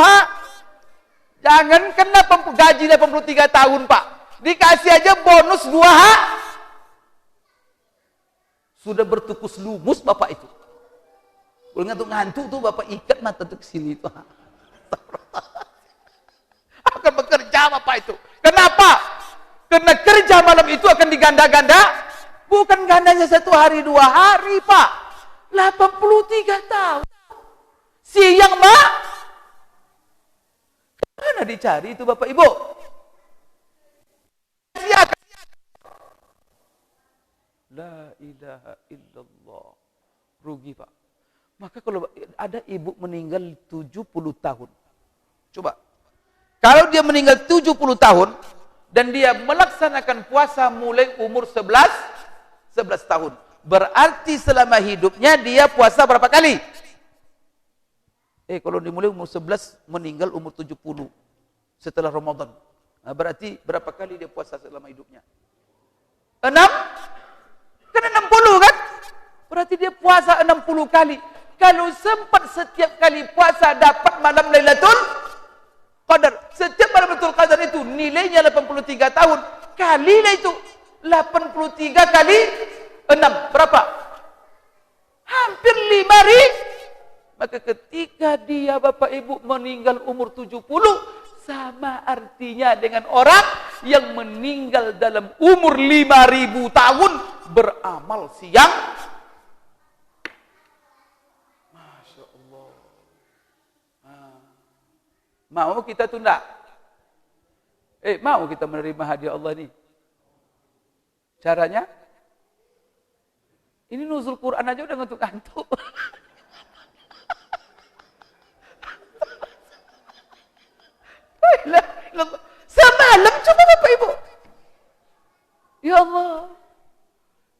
Speaker 1: jangan kena gaji 83 tahun, Pak. Dikasih aja bonus 2 Sudah bertukus lumus Bapak itu. Kalau ngantuk-ngantuk tuh Bapak ikat mata tuh ke sini tuh. apa itu? Kenapa? Karena kerja malam itu akan diganda-ganda. Bukan gandanya 1 hari 2 hari, Pak. 83 tahun. Siang, Mak. Mana dicari itu Bapak Ibu? Siapa? La ilaha illallah. Rugi, Pak. Maka kalau ada ibu meninggal 70 tahun. Coba. Kalau dia meninggal 70 tahun dan dia melaksanakan puasa mulai umur 11 tahun. Berarti selama hidupnya dia puasa berapa kali? Kalau dimulai umur 11 meninggal umur 70 setelah Ramadan. Nah, berarti berapa kali dia puasa selama hidupnya? 6? Kan 60 kan? Berarti dia puasa 60 kali. Kalau sempat setiap kali puasa dapat malam Lailatul Qadar. Setiap malam Lailatul Qadar itu nilainya 83 tahun. Kalilah itu 83 kali 6. Berapa? Hampir 5.000. Maka ketika dia Bapak Ibu meninggal umur 70, sama artinya dengan orang yang meninggal dalam umur 5.000 tahun beramal siang. Masya Allah. Mau kita tunda? Mau kita menerima hadiah Allah ini? Caranya? Ini nuzul Quran aja udah ngantuk-ngantuk. Semalam coba Bapak Ibu. Ya Allah.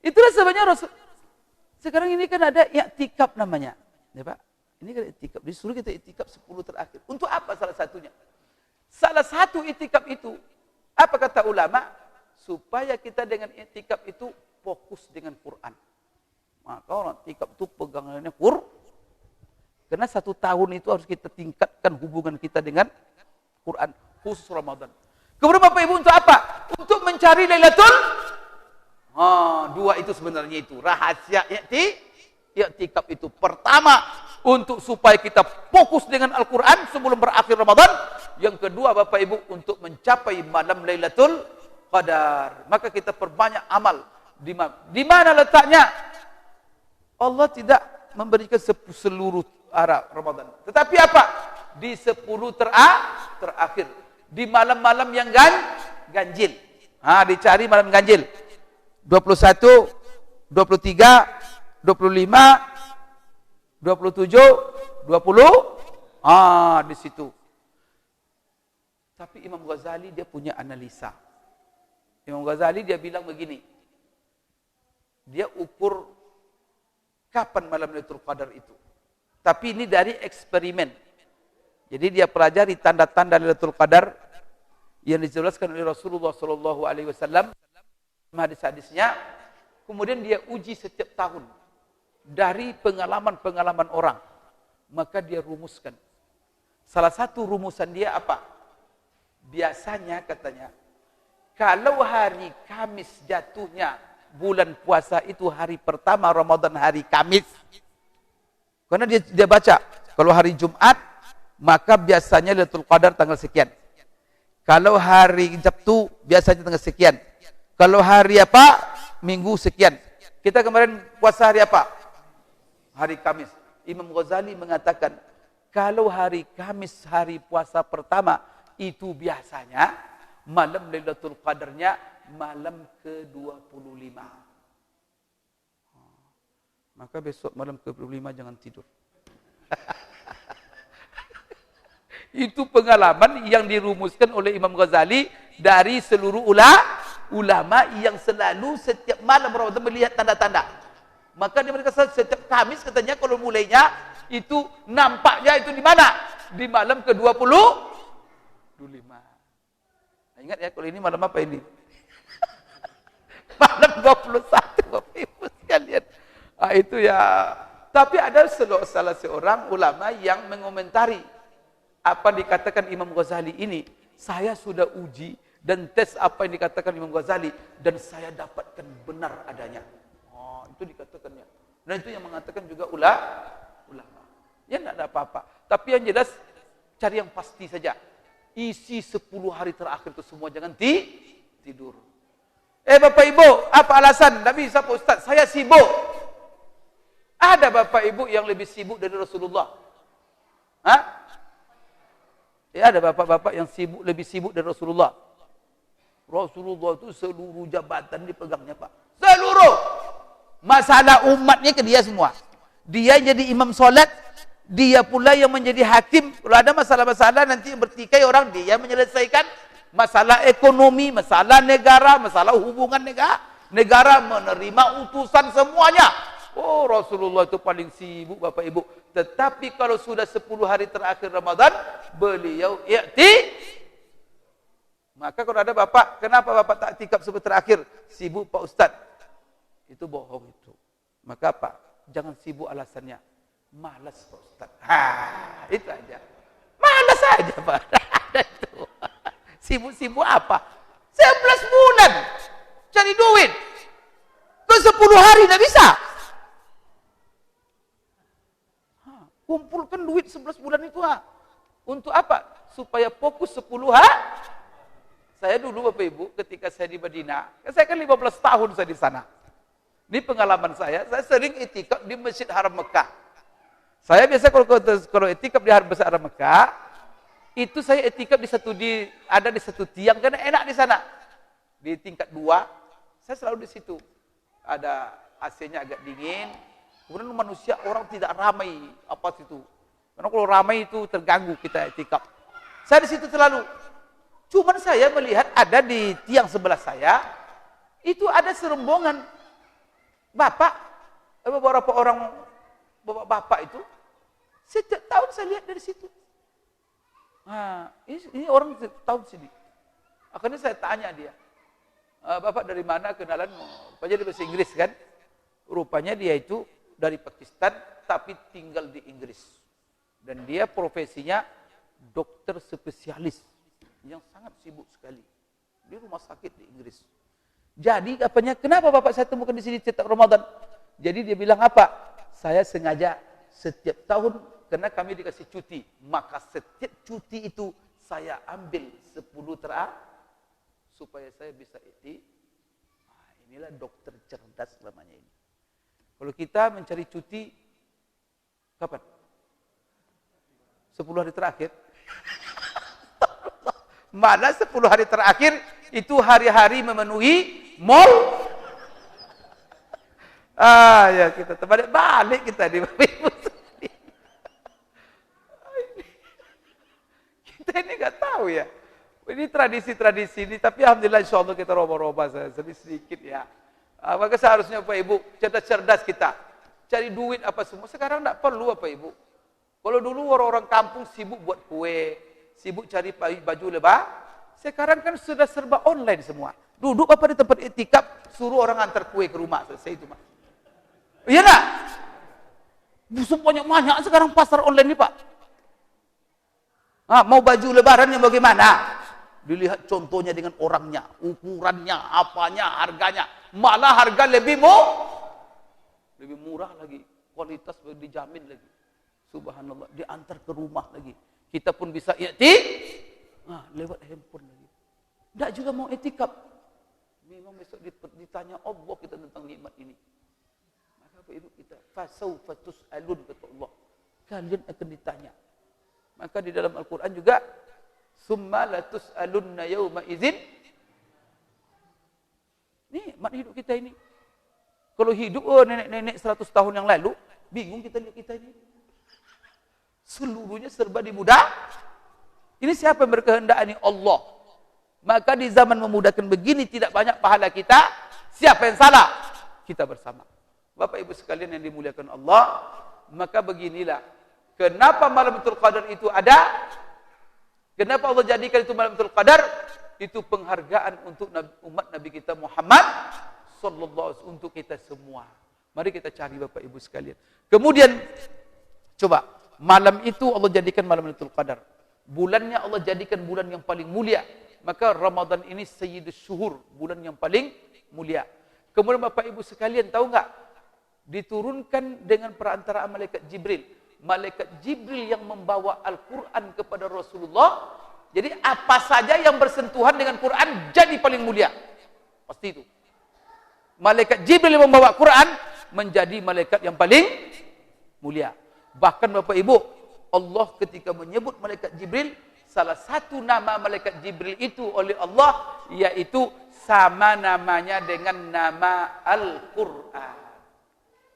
Speaker 1: Itulah sebabnya Rasul. Sekarang ini kan ada i'tikaf namanya. Ya Pak. Ini kan i'tikaf. Disuruh kita i'tikaf 10 terakhir. Untuk apa salah satunya? Salah satu i'tikaf itu, apa kata ulama? Supaya kita dengan i'tikaf itu fokus dengan Quran. Maka orang i'tikaf itu pegangannya Quran. Karena 1 tahun itu harus kita tingkatkan hubungan kita dengan Quran, khusus Ramadan. Kemudian Bapak Ibu untuk apa? Untuk mencari Lailatul. Dua itu sebenarnya itu rahasia i'tikaf itu. Pertama, untuk supaya kita fokus dengan Al-Quran sebelum berakhir Ramadan. Yang kedua Bapak Ibu untuk mencapai malam Lailatul Qadar. Maka kita perbanyak amal. Di mana letaknya? Allah tidak memberikan seluruh arah Ramadan. Tetapi apa? Di 10 terakhir. Di malam-malam yang ganjil. Dicari malam ganjil. 21, 23, 25, 27, 20. Di situ. Tapi Imam Ghazali dia punya analisa. Imam Ghazali dia bilang begini. Dia ukur kapan malam Lailatul Qadar itu. Tapi ini dari eksperimen. Jadi dia pelajari tanda-tanda Lailatul Qadar yang dijelaskan oleh Rasulullah SAW, hadis-hadisnya. Kemudian dia uji setiap tahun dari pengalaman-pengalaman orang. Maka dia rumuskan. Salah satu rumusan dia apa? Biasanya katanya, kalau hari Kamis jatuhnya bulan puasa itu hari pertama Ramadan hari Kamis. Karena dia baca, kalau hari Jumat maka biasanya Lailatul Qadar tanggal sekian. Kalau hari Sabtu biasanya tanggal sekian. Kalau hari apa? Minggu sekian. Kita kemarin puasa hari apa? Hari Kamis. Imam Ghazali mengatakan, kalau hari Kamis hari puasa pertama itu biasanya malam Lailatul Qadarnya malam ke-25. Maka besok malam ke-25 jangan tidur. Itu pengalaman yang dirumuskan oleh Imam Ghazali dari seluruh ulama yang selalu setiap malam Ramadan melihat tanda-tanda. Maka dia mereka setiap Kamis katanya kalau mulainya itu nampaknya itu di mana? Di malam ke-25. Nah, ingat ya kalau ini malam apa ini? Malam 21 Bapak Ibu sekalian. Itu ya. Tapi ada salah seorang ulama yang mengomentari apa dikatakan Imam Ghazali ini. Saya sudah uji dan tes apa yang dikatakan Imam Ghazali dan saya dapatkan benar adanya. Itu dikatakannya. Dan itu yang mengatakan juga ulama. Ya tidak ada apa-apa. Tapi yang jelas cari yang pasti saja. isi 10 hari terakhir itu semua jangan tidur. Bapak Ibu, apa alasan? Nabi bisa Pak Ustaz, saya sibuk. Ada Bapak Ibu yang lebih sibuk dari Rasulullah? Hah? Ada bapak-bapak yang lebih sibuk dari Rasulullah. Rasulullah itu seluruh jabatan dipegangnya Pak. Seluruh. Masalah umatnya ke dia semua. Dia jadi imam solat, dia pula yang menjadi hakim. Kalau ada masalah-masalah nanti yang bertikai orang, dia menyelesaikan masalah ekonomi, masalah negara, masalah hubungan negara menerima utusan semuanya. Oh, Rasulullah itu paling sibuk Bapak Ibu. Tetapi kalau sudah 10 hari terakhir Ramadan, beliau maka kalau ada bapak, kenapa bapak tak iktikaf sebentar terakhir? Sibuk Pak Ustaz. Itu bohong itu. Maka apa? Jangan sibuk alasannya. Malas Pak Ustaz. Itu aja. Malas aja Pak. Sibuk-sibuk apa? 11 bulan cari duit. Ke 10 hari tak bisa. Kumpulkan duit 11 bulan itu. Untuk apa? Supaya fokus 10 hari. Saya dulu Bapak Ibu ketika saya di Madinah, saya kan 15 tahun saya di sana. Ini pengalaman saya sering itikaf di Masjid Haram Mekah. Saya biasa kalau itikaf di Haram Mekah, itu saya itikaf ada di satu tiang karena enak di sana. Di tingkat 2, saya selalu di situ. Ada AC-nya agak dingin. Kemudian manusia orang tidak ramai apa situ. Karena kalau ramai itu terganggu kita itikaf. Saya di situ selalu. Cuman saya melihat ada di tiang sebelah saya, itu ada serombongan beberapa orang bapak itu, setiap tahun saya lihat dari situ. Ini orang tahun sini. Akhirnya saya tanya dia, Bapak dari mana, kenalan, rupanya dia bahasa Inggris kan? Rupanya dia itu dari Pakistan, tapi tinggal di Inggris. Dan dia profesinya dokter spesialis. Yang sangat sibuk sekali di rumah sakit di Inggris. Jadi kenapa bapak saya temukan di sini setiap Ramadan? Jadi dia bilang apa? Saya sengaja setiap tahun karena kami dikasih cuti, maka setiap cuti itu saya ambil 10 supaya saya bisa inilah dokter cerdas namanya ini. Kalau kita mencari cuti kapan? 10 hari terakhir. Malah 10 hari terakhir itu hari-hari memenuhi mall. Ya kita terbalik kita di kita ini nggak tahu ya. Ini tradisi-tradisi ini, tapi alhamdulillah insyaallah kita roba-roba sedikit ya. Maka seharusnya Pak Ibu cerdas kita. Cari duit apa semua. Sekarang enggak perlu Pak Ibu. Kalau dulu orang-orang kampung sibuk buat kue, sibuk cari baju lebah. Sekarang kan sudah serba online semua. Duduk apa di tempat itikaf, suruh orang antar kue ke rumah. Selesai itu, Pak. Iya enggak? Banyak sekarang pasar online ini, Pak. Mau baju lebaran yang bagaimana? Dilihat contohnya dengan orangnya, ukurannya, apanya, harganya. Malah harga lebih murah lagi. Kualitas dijamin lagi. Subhanallah, diantar ke rumah lagi. Kita pun bisa lewat handphone lagi. Tidak juga mau etikaf. Memang besok ditanya Allah kita tentang nikmat ini. Maka Bapak Ibu kita, fasawfa tus'alun kata Allah. Kalian akan ditanya. Maka di dalam Al-Quran juga, summa la tus'alunna yawma idzin. Nikmat hidup kita ini. Kalau hidup nenek-nenek 100 tahun yang lalu, bingung kita lihat kita ini. Seluruhnya serba dimudah. Ini siapa yang berkehendak ini? Allah. Maka di zaman memudahkan begini tidak banyak pahala kita. Siapa yang salah? Kita bersama. Bapak Ibu sekalian yang dimuliakan Allah, maka beginilah. Kenapa malam Lailatul Qadar itu ada? Kenapa Allah jadikan itu malam Lailatul Qadar? Itu penghargaan untuk umat Nabi kita Muhammad sallallahu alaihi wasallam, untuk kita semua. Mari kita cari Bapak Ibu sekalian. Kemudian coba, malam itu Allah jadikan malam Lailatul Qadar. Bulannya Allah jadikan bulan yang paling mulia. Maka Ramadan ini sayyidus syuhur, bulan yang paling mulia. Kemudian Bapak Ibu sekalian tahu enggak? Diturunkan dengan perantaraan malaikat Jibril. Malaikat Jibril yang membawa Al-Quran kepada Rasulullah Jadi apa saja yang bersentuhan dengan Quran jadi paling mulia. Pasti itu. Malaikat Jibril yang membawa Quran menjadi malaikat yang paling mulia. Bahkan Bapak Ibu, Allah ketika menyebut malaikat Jibril, salah satu nama malaikat Jibril itu oleh Allah, yaitu sama namanya dengan nama Al-Quran.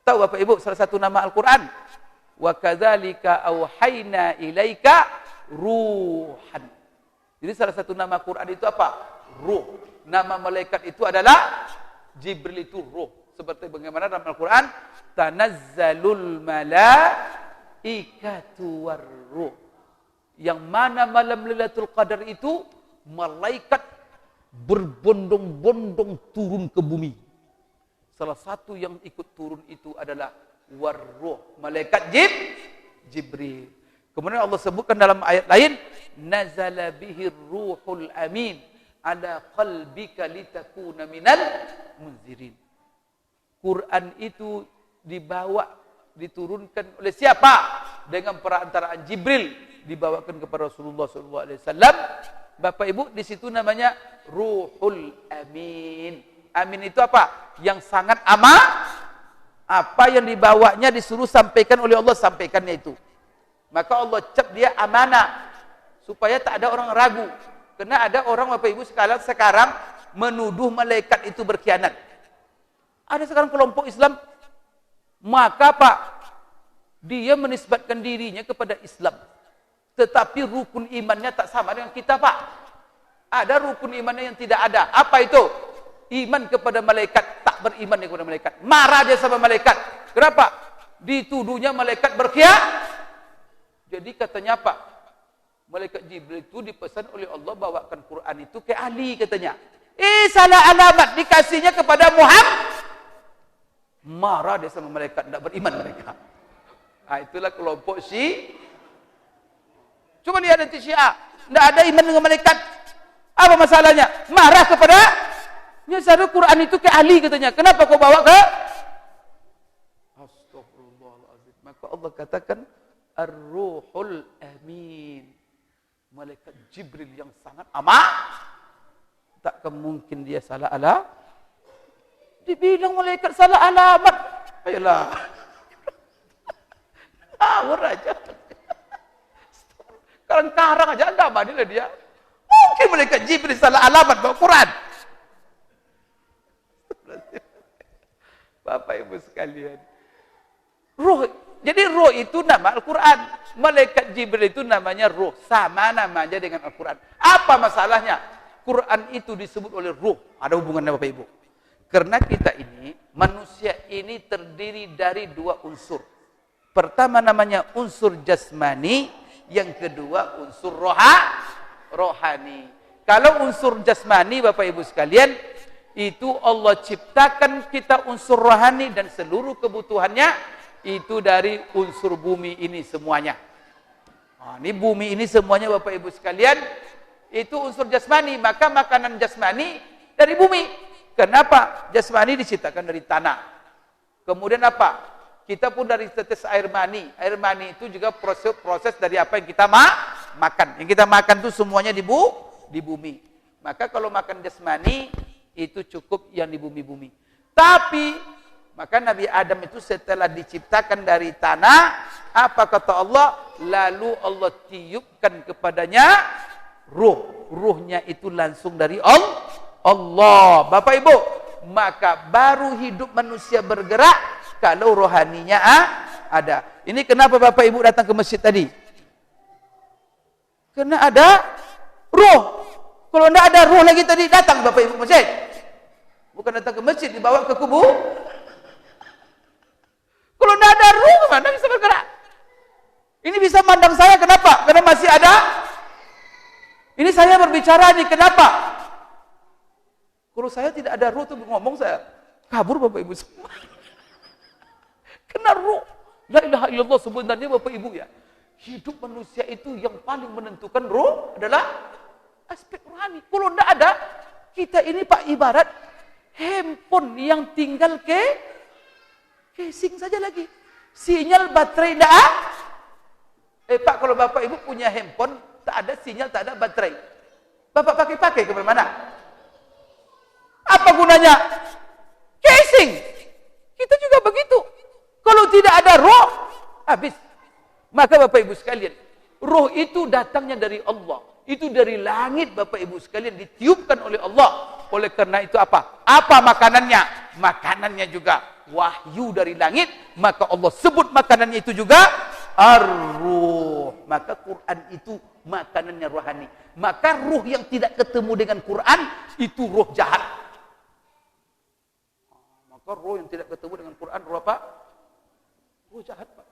Speaker 1: Tahu Bapak Ibu salah satu nama Al-Quran? Wa kadzalika auhayna ilaika ruhan. Jadi salah satu nama Quran itu apa? Ruh. Nama malaikat itu adalah Jibril, itu ruh. Seperti bagaimana dalam Al-Quran, tanazzalul malaikatu warruh. Yang mana malam Lailatul Qadar itu malaikat berbondong-bondong turun ke bumi. Salah satu yang ikut turun itu adalah warruh, malaikat Jibril. Kemudian Allah sebutkan dalam ayat lain, nazala bihir ruhul amin ala qalbika litakuna minal munzirin. Quran itu diturunkan oleh siapa? Dengan perantaraan Jibril, dibawakan kepada Rasulullah SAW. Bapak Ibu, di situ namanya Ruhul Amin. Amin itu apa? Yang sangat aman. Apa yang dibawanya disuruh sampaikan oleh Allah, sampaikannya itu. Maka Allah cap dia amanah, supaya tak ada orang ragu. Karena ada orang Bapak Ibu sekarang menuduh malaikat itu berkhianat. Ada sekarang kelompok Islam, maka Pak, dia menisbatkan dirinya kepada Islam. Tetapi rukun imannya tak sama dengan kita, Pak. Ada rukun imannya yang tidak ada. Apa itu? Iman kepada malaikat, tak beriman kepada malaikat. Marah dia sama malaikat. Kenapa? Dituduhnya malaikat berkhianat. Jadi katanya apa? Malaikat Jibril itu dipesan oleh Allah bawakan Quran itu ke Ali katanya. Salah alamat dikasihnya kepada Muhammad. Marah dia sama malaikat, tidak beriman mereka. Itulah kelompok Cuma dia ada Syiah, tidak ada iman dengan malaikat. Apa masalahnya? Marah kepada seharusnya Quran itu ke Ali katanya. Kenapa kau bawa ke? Astagfirullahaladzim. Maka Allah katakan Ar-Ruhul Amin. Malaikat Jibril yang sangat aman. Tak mungkin dia salah alamat. Dibilang malaikat salah alamat. Ayolah. Awur aja. Karang-karang aja agama ni lah dia. Mungkin malaikat Jibril salah alamat bawa Quran. Bapak Ibu sekalian. Ruh. Jadi ruh itu nama Al-Quran. Malaikat Jibril itu namanya ruh. Sama namanya dengan Al-Quran. Apa masalahnya? Quran itu disebut oleh ruh. Ada hubungannya Bapak Ibu. Karena kita ini, manusia ini terdiri dari dua unsur. Pertama namanya unsur jasmani. Yang kedua unsur rohani. Kalau unsur jasmani Bapak Ibu sekalian, itu Allah ciptakan kita unsur rohani dan seluruh kebutuhannya itu dari unsur bumi ini semuanya. Ini bumi ini semuanya Bapak Ibu sekalian, itu unsur jasmani. Maka makanan jasmani dari bumi. Kenapa? Jasmani diciptakan dari tanah. Kemudian apa? Kita pun dari tetes air mani. Air mani itu juga proses dari apa yang kita makan. Yang kita makan itu semuanya di bumi. Maka kalau makan jasmani, itu cukup yang di bumi-bumi. Tapi, maka Nabi Adam itu setelah diciptakan dari tanah, apa kata Allah? Lalu Allah tiupkan kepadanya ruh. Ruhnya itu langsung dari Allah. Bapak Ibu, maka baru hidup manusia bergerak kalau rohaninya ada. Ini kenapa Bapak Ibu datang ke masjid tadi? Karena ada ruh. Kalau tidak ada ruh lagi tadi, datang Bapak Ibu masjid. Bukan datang ke masjid, dibawa ke kubur. Kalau tidak ada ruh, mana bisa bergerak? Ini bisa mandang saya, kenapa? Karena masih ada. Ini saya berbicara nih, kenapa? Kalau saya tidak ada ruh tuh ngomong saya kabur Bapak Ibu semua. Kena ruh. La ilaha illallah sebenarnya Bapak Ibu ya. Hidup manusia itu yang paling menentukan ruh adalah aspek rohani. Kalau tidak ada, kita ini Pak ibarat handphone yang tinggal casing saja lagi. Sinyal baterai tidak. Pak kalau Bapak Ibu punya handphone tak ada sinyal, tak ada baterai. Bapak pakai kemana-mana. Apa gunanya? Casing. Kita juga begitu. Kalau tidak ada roh, habis. Maka Bapak Ibu sekalian, roh itu datangnya dari Allah. Itu dari langit Bapak Ibu sekalian, ditiupkan oleh Allah. Oleh karena itu apa? Apa makanannya? Makanannya juga wahyu dari langit. Maka Allah sebut makanannya itu juga ar-ruh. Maka Quran itu makanannya rohani. Maka ruh yang tidak ketemu dengan Quran, itu roh jahat. Maka roh yang tidak ketemu dengan Quran, roh apa? Roh jahat, Pak.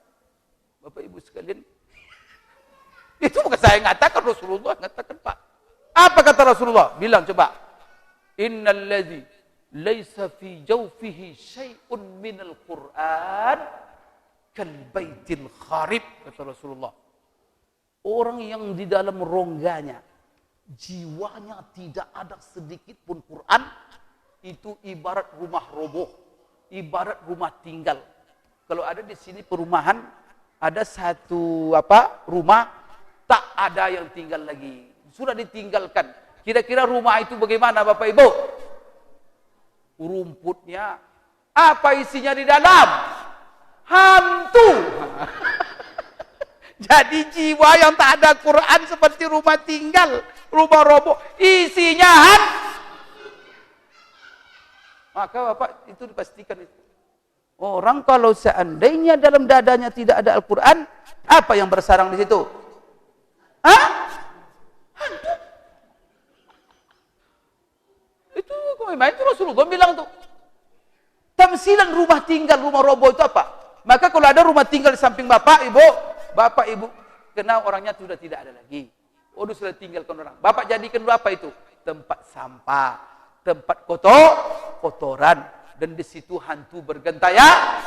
Speaker 1: Bapak Ibu sekalian, itu bukan saya ngatakan, Rasulullah ngatakan, Pak. Apa kata Rasulullah? Bilang coba. Innal ladzi laisa fi jawfihi syai'un minal Qur'an kal baitil kharib, kata Rasulullah. Orang yang di dalam rongganya jiwanya tidak ada sedikit pun Quran, itu ibarat rumah roboh, ibarat rumah tinggal. Kalau ada di sini perumahan, ada satu rumah, tak ada yang tinggal lagi. Sudah ditinggalkan. Kira-kira rumah itu bagaimana Bapak Ibu? Rumputnya. Apa isinya di dalam? Hantu. Jadi jiwa yang tak ada Quran seperti rumah tinggal, rumah roboh, isinya Maka Bapak itu dipastikan itu. Orang kalau seandainya dalam dadanya tidak ada Al-Quran, apa yang bersarang di situ? Hah? Hantu. Itu itu Rasulullah bilang tuh. Tamsilan rumah tinggal, rumah roboh itu apa? Maka kalau ada rumah tinggal di samping Bapak Ibu kenal orangnya sudah tidak ada lagi. Oh, sudah tinggalkan orang. Bapak jadikan apa itu? Tempat sampah, tempat kotoran, dan di situ hantu bergentayangan.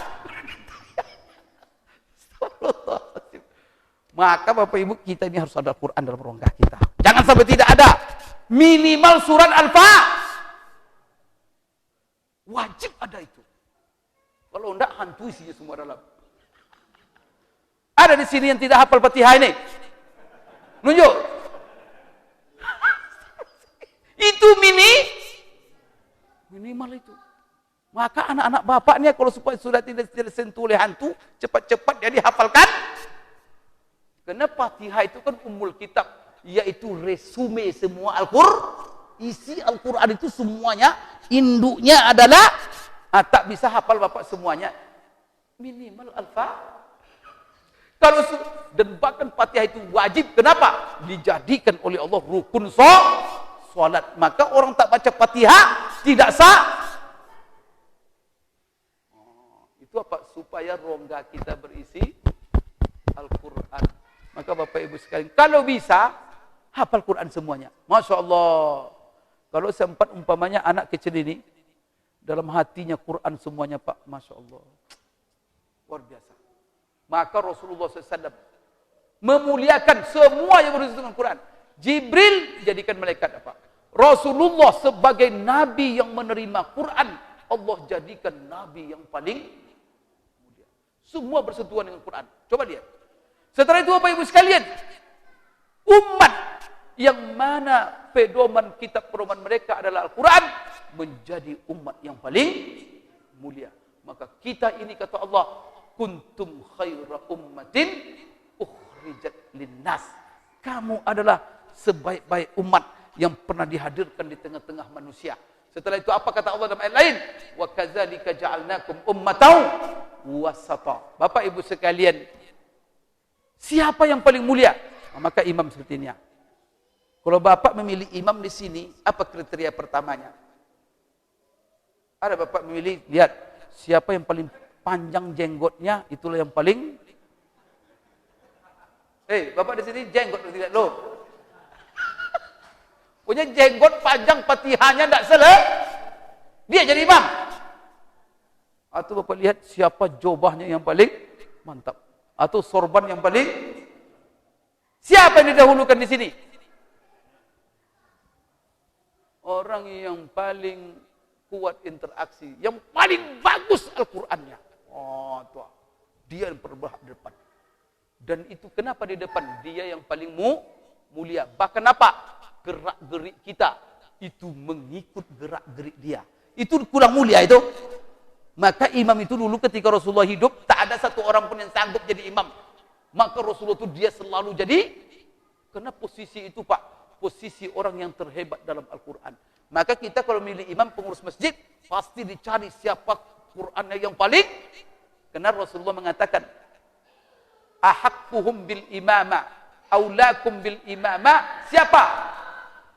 Speaker 1: Maka Bapak Ibu, kita ini harus ada Quran dalam rongga kita. Jangan sampai tidak ada. Minimal surat Al-Fatihah. Wajib ada itu. Kalau enggak, hantu isinya semua dalam. Ada di sini yang tidak hafal Fatihah ini? Nunjuk. Itu minimal itu. Maka anak-anak bapaknya kalau supaya sudah tidak disentuh oleh hantu, cepat-cepat dia dihafalkan. Karena Fatihah itu kan ummul kitab, yaitu resume semua Al-Qur'an. Isi Al-Quran itu semuanya, induknya adalah, tak bisa hafal Bapak semuanya. Minimal Al-Fatihah. Kalau dan bahkan Fatihah itu wajib. Kenapa? Dijadikan oleh Allah rukun salat. Maka orang tak baca Fatihah tidak sah. Itu apa? Supaya rongga kita berisi Al-Quran. Maka Bapak Ibu sekalian, kalau bisa hafal Quran semuanya. Masya Allah. Kalau sempat umpamanya anak kecil ini dalam hatinya Quran semuanya, Pak, Masya Allah, luar biasa. Maka Rasulullah SAW memuliakan semua yang berurusan dengan Quran. Jibril jadikan malaikat apa? Rasulullah sebagai nabi yang menerima Quran, Allah jadikan nabi yang paling mulia. Semua bersentuhan dengan Quran. Coba lihat. Setelah itu Bapak Ibu sekalian, umat yang mana pedoman kitab pedoman mereka adalah Al-Quran, menjadi umat yang paling mulia. Maka kita ini, kata Allah, kuntum khaira ummatin ukhrijat linnas. Kamu adalah sebaik-baik umat yang pernah dihadirkan di tengah-tengah manusia. Setelah itu apa kata Allah dalam ayat lain? Wa kadzalika ja'alnakum ummatan wasata. Bapak Ibu sekalian, siapa yang paling mulia? Maka imam seperti ini. Kalau Bapak memilih imam di sini, apa kriteria pertamanya? Ada Bapak memilih, lihat, siapa yang paling panjang jenggotnya, itulah yang paling. Bapak di sini jenggot atau tidak? Loh. Punya jenggot panjang, Fatihahnya tidak selesai, dia jadi imam. Atau Bapak lihat siapa jubahnya yang paling mantap, atau sorban yang paling. Siapa yang didahulukan di sini? Orang yang paling kuat interaksi, yang paling bagus Al-Qur'annya. Oh, tuh. Dia yang berhak di depan. Dan itu kenapa di depan? Dia yang paling mulia. Bahkan apa? Gerak-gerik kita itu mengikut gerak-gerik dia. Itu kurang mulia itu. Maka imam itu dulu ketika Rasulullah hidup, tak ada satu orang pun yang sanggup jadi imam. Maka Rasulullah itu dia selalu jadi, karena posisi itu Pak, posisi orang yang terhebat dalam Al-Quran. Maka kita kalau milih imam pengurus masjid, pasti dicari siapa Qurannya yang paling. Karena Rasulullah mengatakan, ahakkuhum bil imama, aulakum bil imama, siapa?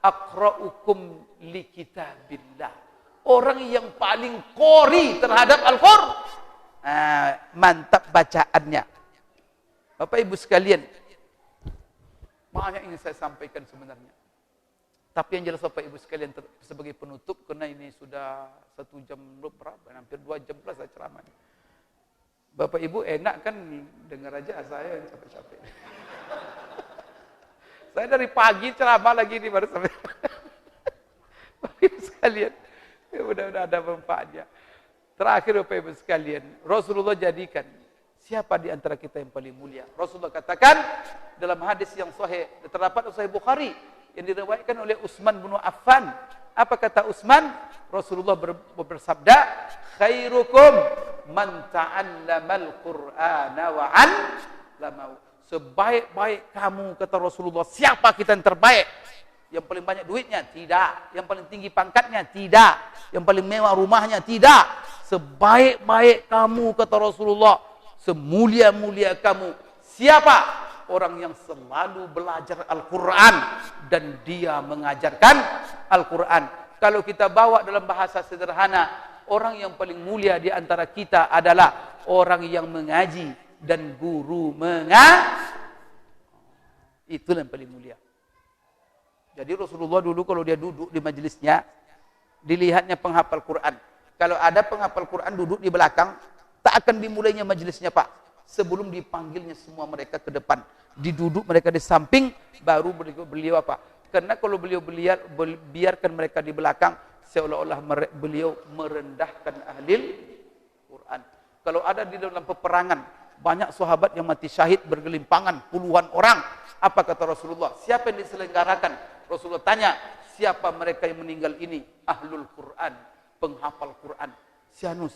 Speaker 1: Aqra'ukum li kitabillah. Orang yang paling qori terhadap Al-Quran. Mantap bacaannya. Bapak Ibu sekalian, banyak ingin saya sampaikan sebenarnya. Tapi yang jelas Bapak Ibu sekalian sebagai penutup, karena ini sudah 1 jam berapa, hampir 2 jam plus saya ceramah. Bapak Ibu enak kan dengar aja saya yang capek-capek. Saya dari pagi ceramah lagi ini baru sampai. Bapak Ibu sekalian, mudah-mudahan ada manfaatnya. Terakhir Bapak Ibu sekalian, Rasulullah jadikan siapa di antara kita yang paling mulia? Rasulullah katakan dalam hadis yang sahih, terdapat Sahih Bukhari yang diriwayatkan oleh Utsman bin Affan. Apa kata Utsman? Rasulullah bersabda, khairukum man ta'allamal Qur'ana wa 'allamahu. Sebaik-baik kamu, kata Rasulullah, siapa kita yang terbaik? Yang paling banyak duitnya? Tidak. Yang paling tinggi pangkatnya? Tidak. Yang paling mewah rumahnya? Tidak. Sebaik-baik kamu, kata Rasulullah, semulia-mulia kamu, siapa? Orang yang selalu belajar Al-Quran dan dia mengajarkan Al-Quran. Kalau kita bawa dalam bahasa sederhana, orang yang paling mulia di antara kita adalah orang yang mengaji dan guru mengaji. Itulah yang paling mulia. Jadi Rasulullah dulu kalau dia duduk di majelisnya, dilihatnya penghafal Quran. Kalau ada penghafal Quran duduk di belakang, tak akan dimulainya majelisnya Pak. Sebelum dipanggilnya semua mereka ke depan. Diduduk mereka di samping, baru beliau apa? Karena kalau beliau biarkan mereka di belakang, seolah-olah beliau merendahkan ahli Quran. Kalau ada di dalam peperangan, banyak sahabat yang mati syahid bergelimpangan, puluhan orang. Apa kata Rasulullah? Siapa yang diselenggarakan? Rasulullah tanya, siapa mereka yang meninggal ini? Ahlul Quran, penghafal Quran. Sianu.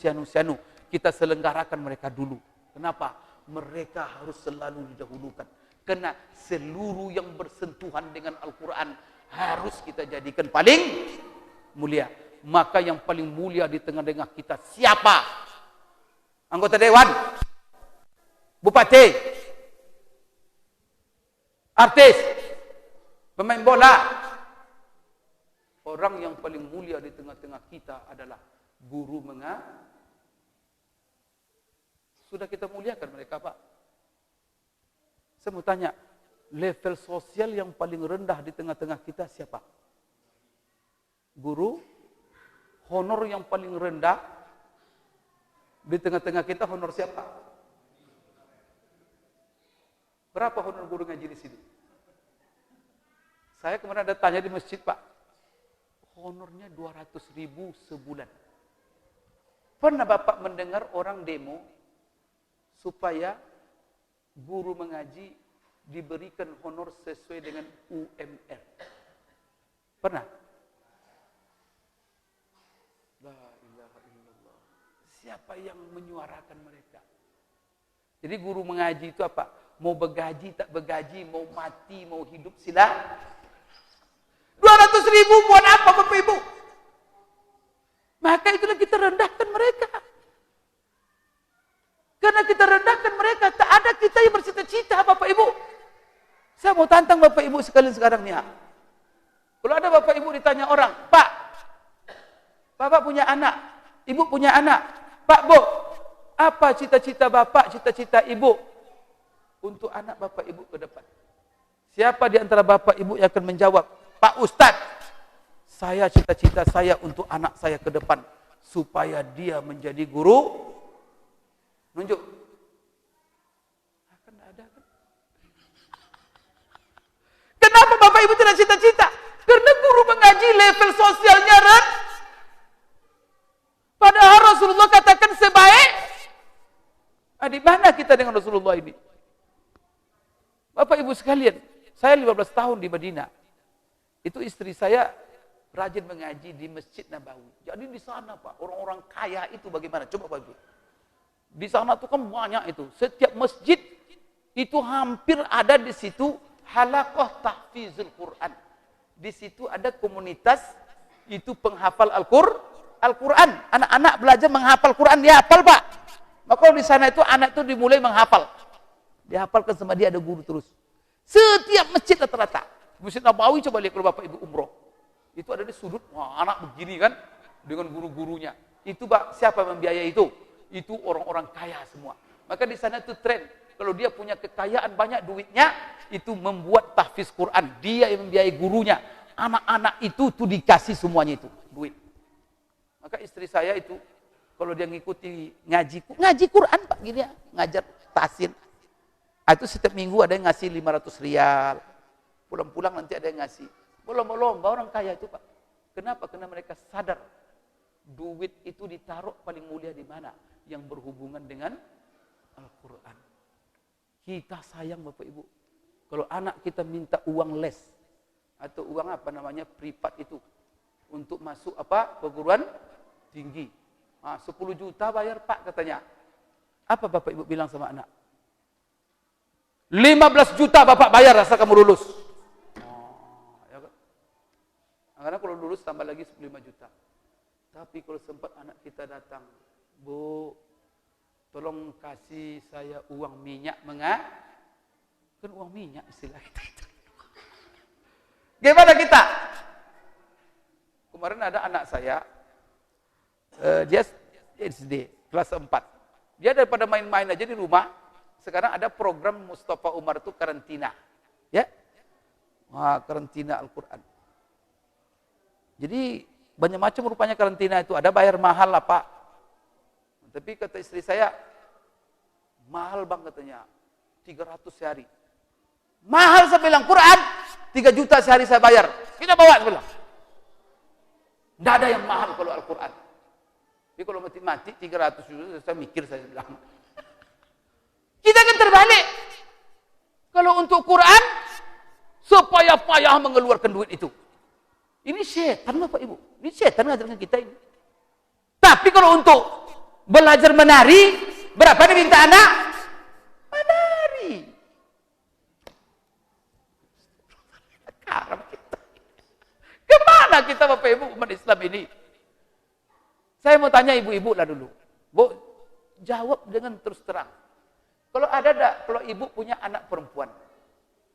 Speaker 1: Kita selenggarakan mereka dulu. Kenapa? Mereka harus selalu didahulukan. Karena seluruh yang bersentuhan dengan Al-Quran harus kita jadikan paling mulia. Maka yang paling mulia di tengah-tengah kita siapa? Anggota dewan, bupati, artis, pemain bola. Orang yang paling mulia di tengah-tengah kita adalah guru mengaji. Sudah kita muliakan mereka Pak. Saya mau tanya, level sosial yang paling rendah di tengah-tengah kita siapa? Guru. Honor yang paling rendah di tengah-tengah kita honor siapa? Berapa honor guru ngaji di sini? Saya kemarin ada tanya di masjid Pak. Honornya 200.000 sebulan. Pernah Bapak mendengar orang demo supaya guru mengaji diberikan honor sesuai dengan UMR? Pernah? La ilaha illallah. Siapa yang menyuarakan mereka? Jadi guru mengaji itu apa? Mau bergaji, tak bergaji, mau mati, mau hidup, sila. 200.000 buat apa Bapak Ibu? Maka itulah kita rendahkan mereka. Karena kita rendahkan mereka, tak ada kita yang bercita-cita Bapak Ibu. Saya mau tantang Bapak Ibu sekalian sekarang nih. Kalau ada Bapak Ibu ditanya orang, Pak, Bapak punya anak, Ibu punya anak, Pak Bu, apa cita-cita Bapak, cita-cita Ibu untuk anak Bapak Ibu ke depan? Siapa di antara Bapak Ibu yang akan menjawab, Pak Ustadz, saya cita-cita saya untuk anak saya ke depan, supaya dia menjadi guru. Nunjuk. Akan ada kan? Kenapa Bapak Ibu tidak cita-cita? Karena guru mengaji level sosialnya rendah. Padahal Rasulullah katakan sebaik. Di mana kita dengan Rasulullah ini? Bapak Ibu sekalian, Saya 15 tahun di Madinah. Itu istri saya rajin mengaji di Masjid Nabawi. Jadi di sana Pak, orang-orang kaya itu bagaimana? Coba Pak Ibu. Di sana tuh kan banyak itu. Setiap masjid itu hampir ada di situ halaqah tahfizul Quran. Di situ ada komunitas itu penghafal Al-Quran. Anak-anak belajar menghafal Quran, dia hafal Pak. Maka di sana itu anak itu dimulai menghafal. Dihafalkan sama dia, ada guru terus. Setiap masjid rata-rata. Masjid Nabawi coba lihat kalau Bapak Ibu umroh. Itu ada di sudut, wah, anak begini kan, dengan guru-gurunya. Itu Pak, siapa membiayai itu? Itu orang-orang kaya semua. Maka di sana itu tren. Kalau dia punya kekayaan banyak duitnya, itu membuat tahfiz Quran. Dia yang membiayai gurunya. Anak-anak itu tuh dikasih semuanya itu, duit. Maka istri saya itu, kalau dia ngikuti ngaji Quran Pak, gini ya, ngajar tahsin. Itu setiap minggu ada yang ngasih 500 rial. Pulang-pulang nanti ada yang ngasih. Berlomba-lomba orang kaya itu Pak. Kenapa? Karena mereka sadar duit itu ditaruh paling mulia di mana? Yang berhubungan dengan Al-Quran. Kita sayang Bapak Ibu. Kalau anak kita minta uang les atau uang apa namanya privat itu untuk masuk apa perguruan tinggi. 10 juta bayar Pak katanya. Apa Bapak Ibu bilang sama anak? 15 juta Bapak bayar asal kamu lulus. Karena kalau lulus tambah lagi 5 juta. Tapi kalau sempat anak kita datang, Bu, tolong kasih saya uang minyak kan uang minyak istilah kita itu. Gimana kita? Kemarin ada anak saya, dia SD, kelas 4. Dia daripada main-main aja di rumah, sekarang ada program Mustafa Umar itu karantina. Ya? Wah, karantina Al-Quran. Jadi banyak macam rupanya karantina itu. Ada bayar mahal lah Pak. Tapi kata istri saya, mahal bang katanya. 300 sehari. Mahal saya bilang, Quran 3 juta sehari saya bayar. Kita bawa saya bilang. Tidak ada yang mahal kalau Al-Quran. Tapi kalau mati-mati 300 juta saya mikir saya bilang. Kita kan terbalik. Kalau untuk Quran, sepayah-payah mengeluarkan duit itu. Ini setan Bapak Ibu. Ini setan ngajarkan kita ini. Tapi kalau untuk belajar menari, berapa diminta anak? Menari. Karam kita. Kemana kita Bapak Ibu umat Islam ini? Saya mau tanya ibu-ibu lah dulu. Bu, jawab dengan terus terang. Kalau kalau ibu punya anak perempuan.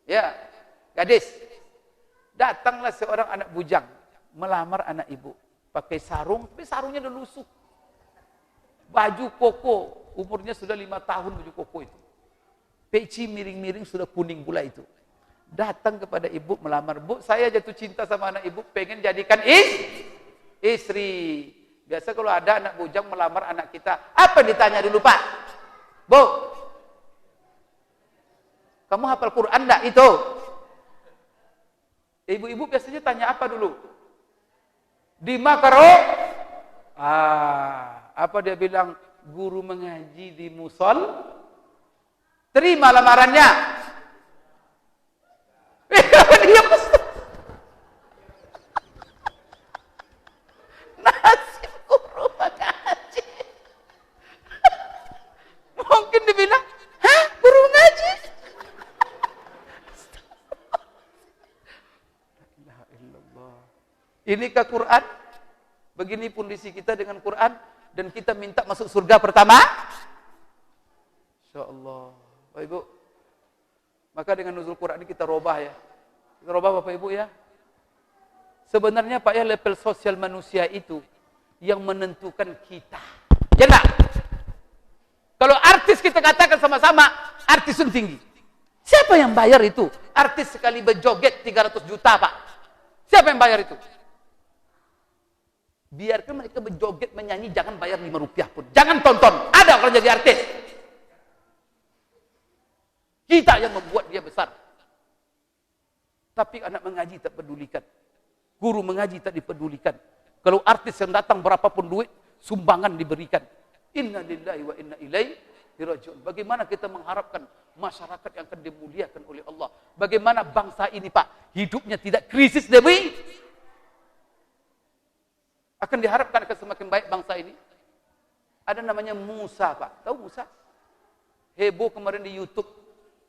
Speaker 1: Ya, gadis. Datanglah seorang anak bujang melamar anak ibu. Pakai sarung, tapi sarungnya udah lusuh. Baju koko, umurnya sudah 5 tahun baju koko itu. Peci miring-miring sudah kuning pula itu. Datang kepada ibu melamar. Bu, saya jatuh cinta sama anak ibu, pengen jadikan istri. Biasa kalau ada anak bujang melamar anak kita, apa ditanya dulu Pak? Bu, kamu hafal Quran enggak itu? Ibu-ibu biasanya tanya apa dulu? Di makaro? Apa dia bilang? Guru mengaji di musol? Terima lamarannya. Dia nasib guru mengaji. Mungkin dibilang, hah? Guru mengaji? Inikah Quran? Begini kondisi kita dengan Quran dan kita minta masuk surga pertama? Insyaallah. Bapak Ibu. Maka dengan nuzul Quran ini kita robah ya. Kita robah Bapak Ibu ya. Sebenarnya Pak ya, level sosial manusia itu yang menentukan kita. Ya enggak? Kalau artis kita katakan sama-sama artis yang tinggi. Siapa yang bayar itu? Artis sekali berjoget 300 juta Pak. Siapa yang bayar itu? Biarkan mereka berjoget, menyanyi, jangan bayar 5 rupiah pun. Jangan tonton. Ada orang jadi artis. Kita yang membuat dia besar. Tapi anak mengaji tak pedulikan. Guru mengaji tak dipedulikan. Kalau artis yang datang berapapun duit, sumbangan diberikan. Inna lillahi wa inna ilaihi raji'un. Bagaimana kita mengharapkan masyarakat yang akan dimuliakan oleh Allah? Bagaimana bangsa ini, Pak, hidupnya tidak krisis demi? Akan diharapkan akan semakin baik bangsa ini. Ada namanya Musa, Pak. Tahu Musa? Heboh kemarin di YouTube.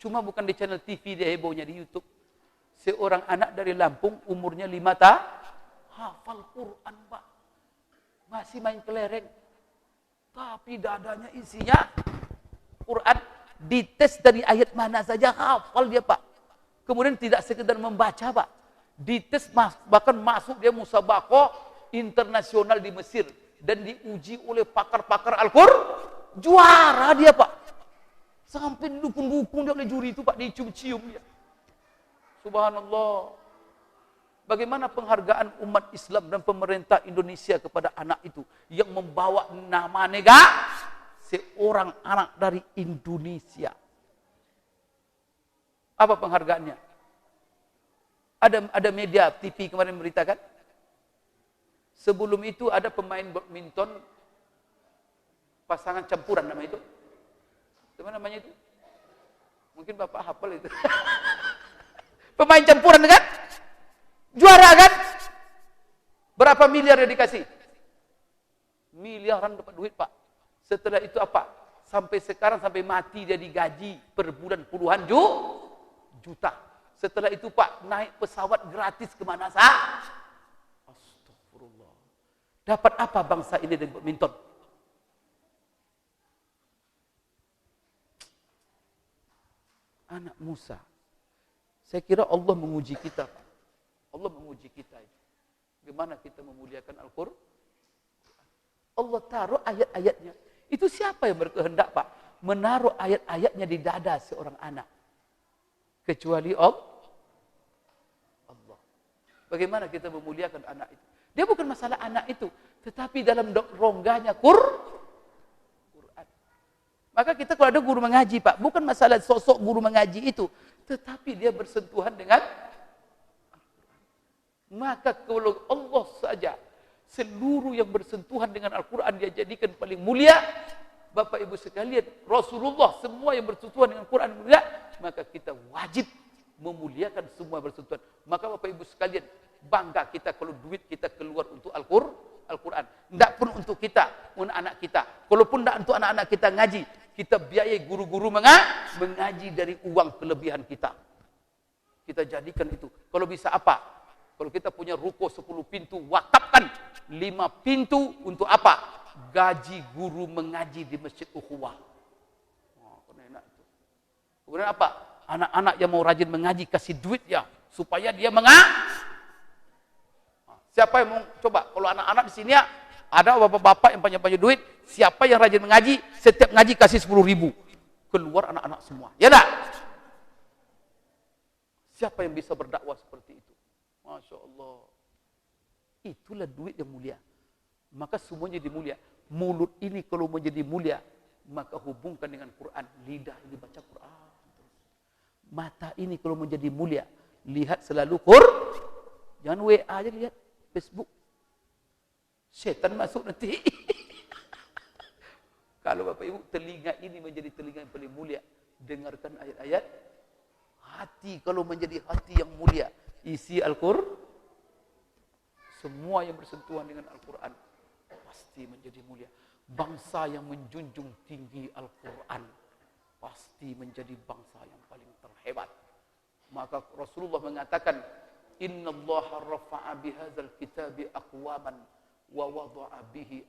Speaker 1: Cuma bukan di channel TV dia hebohnya, di YouTube. Seorang anak dari Lampung, umurnya 5 tahun, hafal Quran, Pak. Masih main kelereng. Tapi dadanya isinya Quran. Dites dari ayat mana saja, hafal dia, Pak. Kemudian tidak sekedar membaca, Pak. Dites, bahkan masuk dia musabaqah internasional di Mesir. Dan diuji oleh pakar-pakar Al-Quran. Juara dia, Pak. Sampai didukung-dukung dia oleh juri itu, Pak. Dicium-cium dia. Subhanallah. Bagaimana penghargaan umat Islam dan pemerintah Indonesia kepada anak itu. Yang membawa nama negara. Seorang anak dari Indonesia. Apa penghargaannya? Ada media TV kemarin memberitakan. Sebelum itu ada pemain badminton pasangan campuran nama itu. Apa namanya itu? Mungkin Bapak hafal itu. Pemain campuran kan? Juara kan? Berapa miliar yang dikasih? Miliaran dapat duit, Pak. Setelah itu apa? Sampai sekarang sampai mati dia digaji per bulan puluhan juta. Setelah itu, Pak, naik pesawat gratis kemana saja. Astagfirullah. Dapat apa bangsa ini dari badminton? Anak Musa. Saya kira Allah menguji kita, Pak. Allah menguji kita. Bagaimana kita memuliakan Al-Quran? Allah taruh ayat-ayatnya. Itu siapa yang berkehendak, Pak? Menaruh ayat-ayatnya di dada seorang anak. Kecuali Allah. Bagaimana kita memuliakan anak itu? Dia bukan masalah anak itu. Tetapi dalam rongganya Quran. Maka kita kalau ada guru mengaji, Pak. Bukan masalah sosok guru mengaji itu. Tetapi dia bersentuhan dengan Al-Quran. Maka kalau Allah saja. Seluruh yang bersentuhan dengan Al-Quran dia jadikan paling mulia. Bapak Ibu sekalian, Rasulullah semua yang bersentuhan dengan Al-Quran mulia, maka kita wajib memuliakan semua bersentuhan. Maka Bapak Ibu sekalian, bangga kita kalau duit kita keluar untuk Al-Quran. Tidak pun untuk kita, untuk anak kita. Kalaupun tidak untuk anak-anak kita ngaji, kita biayai guru-guru mengaji dari uang kelebihan kita. Kita jadikan itu. Kalau bisa apa? Kalau kita punya ruko 10 pintu, wakafkan 5 pintu untuk apa? Gaji guru mengaji di Masjid Ukhuwah. Oh, enak itu. Kemudian apa? Anak-anak yang mau rajin mengaji, kasih duit ya. Supaya dia Siapa yang mau coba? Kalau anak-anak di sini ya, ada bapak-bapak yang banyak-banyak duit. Siapa yang rajin mengaji, setiap ngaji kasih 10.000. Keluar anak-anak semua. Ya tak? Siapa yang bisa berdakwah seperti itu? Masya Allah. Itulah duit yang mulia. Maka semuanya jadi mulia. Mulut ini kalau menjadi mulia, maka hubungkan dengan Quran. Lidah ini baca Quran. Mata ini kalau menjadi mulia, lihat selalu Quran. Jangan WA aja lihat. Facebook. Setan masuk nanti. Kalau Bapak Ibu, telinga ini menjadi telinga yang paling mulia. Dengarkan ayat-ayat. Hati kalau menjadi hati yang mulia. Isi Al-Quran. Semua yang bersentuhan dengan Al-Quran pasti menjadi mulia. Bangsa yang menjunjung tinggi Al-Quran pasti menjadi bangsa yang paling terhebat. Maka Rasulullah mengatakan, Inna Allah rafa'a bihadzal kitabi aqwaman wa wada'a bihi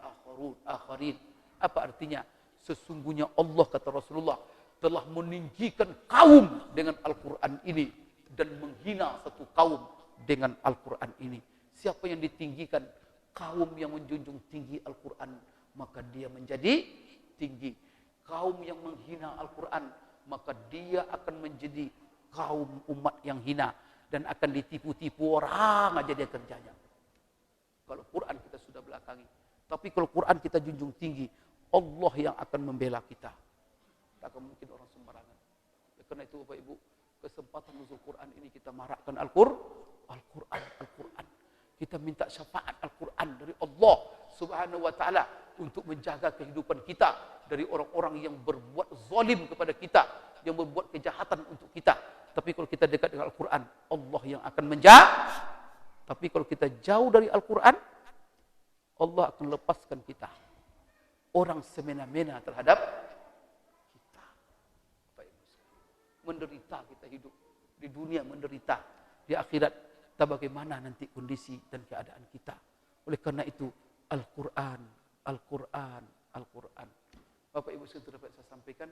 Speaker 1: akharin. Apa artinya? Sesungguhnya Allah, kata Rasulullah, telah meninggikan kaum dengan Al-Quran ini dan menghina satu kaum dengan Al-Quran ini. Siapa yang ditinggikan? Kaum yang menjunjung tinggi Al-Quran, maka dia menjadi tinggi. Kaum yang menghina Al-Quran, maka dia akan menjadi kaum umat yang hina. Dan akan ditipu-tipu orang aja dia kerjanya. Kalau Quran kita sudah belakangi. Tapi kalau Quran kita junjung tinggi, Allah yang akan membela kita. Tak akan mungkin orang sembarangan. Karena itu Bapak Ibu, kesempatan nuzul Quran ini kita marakkan Al-Quran. Kita minta syafaat Al-Quran dari Allah Subhanahu wa ta'ala untuk menjaga kehidupan kita dari orang-orang yang berbuat zalim kepada kita, yang berbuat kejahatan untuk kita. Tapi kalau kita dekat dengan Al-Quran, Allah yang akan menjaga. Tapi kalau kita jauh dari Al-Quran, Allah akan lepaskan kita. Orang semena-mena terhadap kita. Menderita kita hidup. Di dunia menderita. Di akhirat, kita bagaimana nanti kondisi dan keadaan kita. Oleh karena itu, Al-Quran, Al-Quran, Al-Quran. Bapak Ibu sekalian dapat saya sampaikan,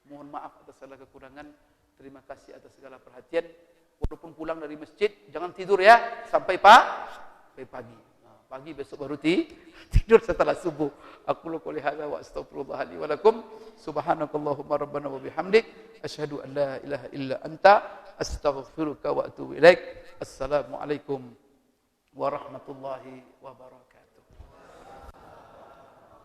Speaker 1: mohon maaf atas segala kekurangan. Terima kasih atas segala perhatian. Walaupun pulang dari masjid, jangan tidur ya sampai pagi. Pagi besok baru tidur setelah subuh. Aku qouli hadza wa astaghfirullah li wa lakum. Subhanakallahumma rabbana wa bihamdik asyhadu an la ilaha illa anta astaghfiruka wa atubu ilaik. Assalamualaikum warahmatullahi wabarakatuh.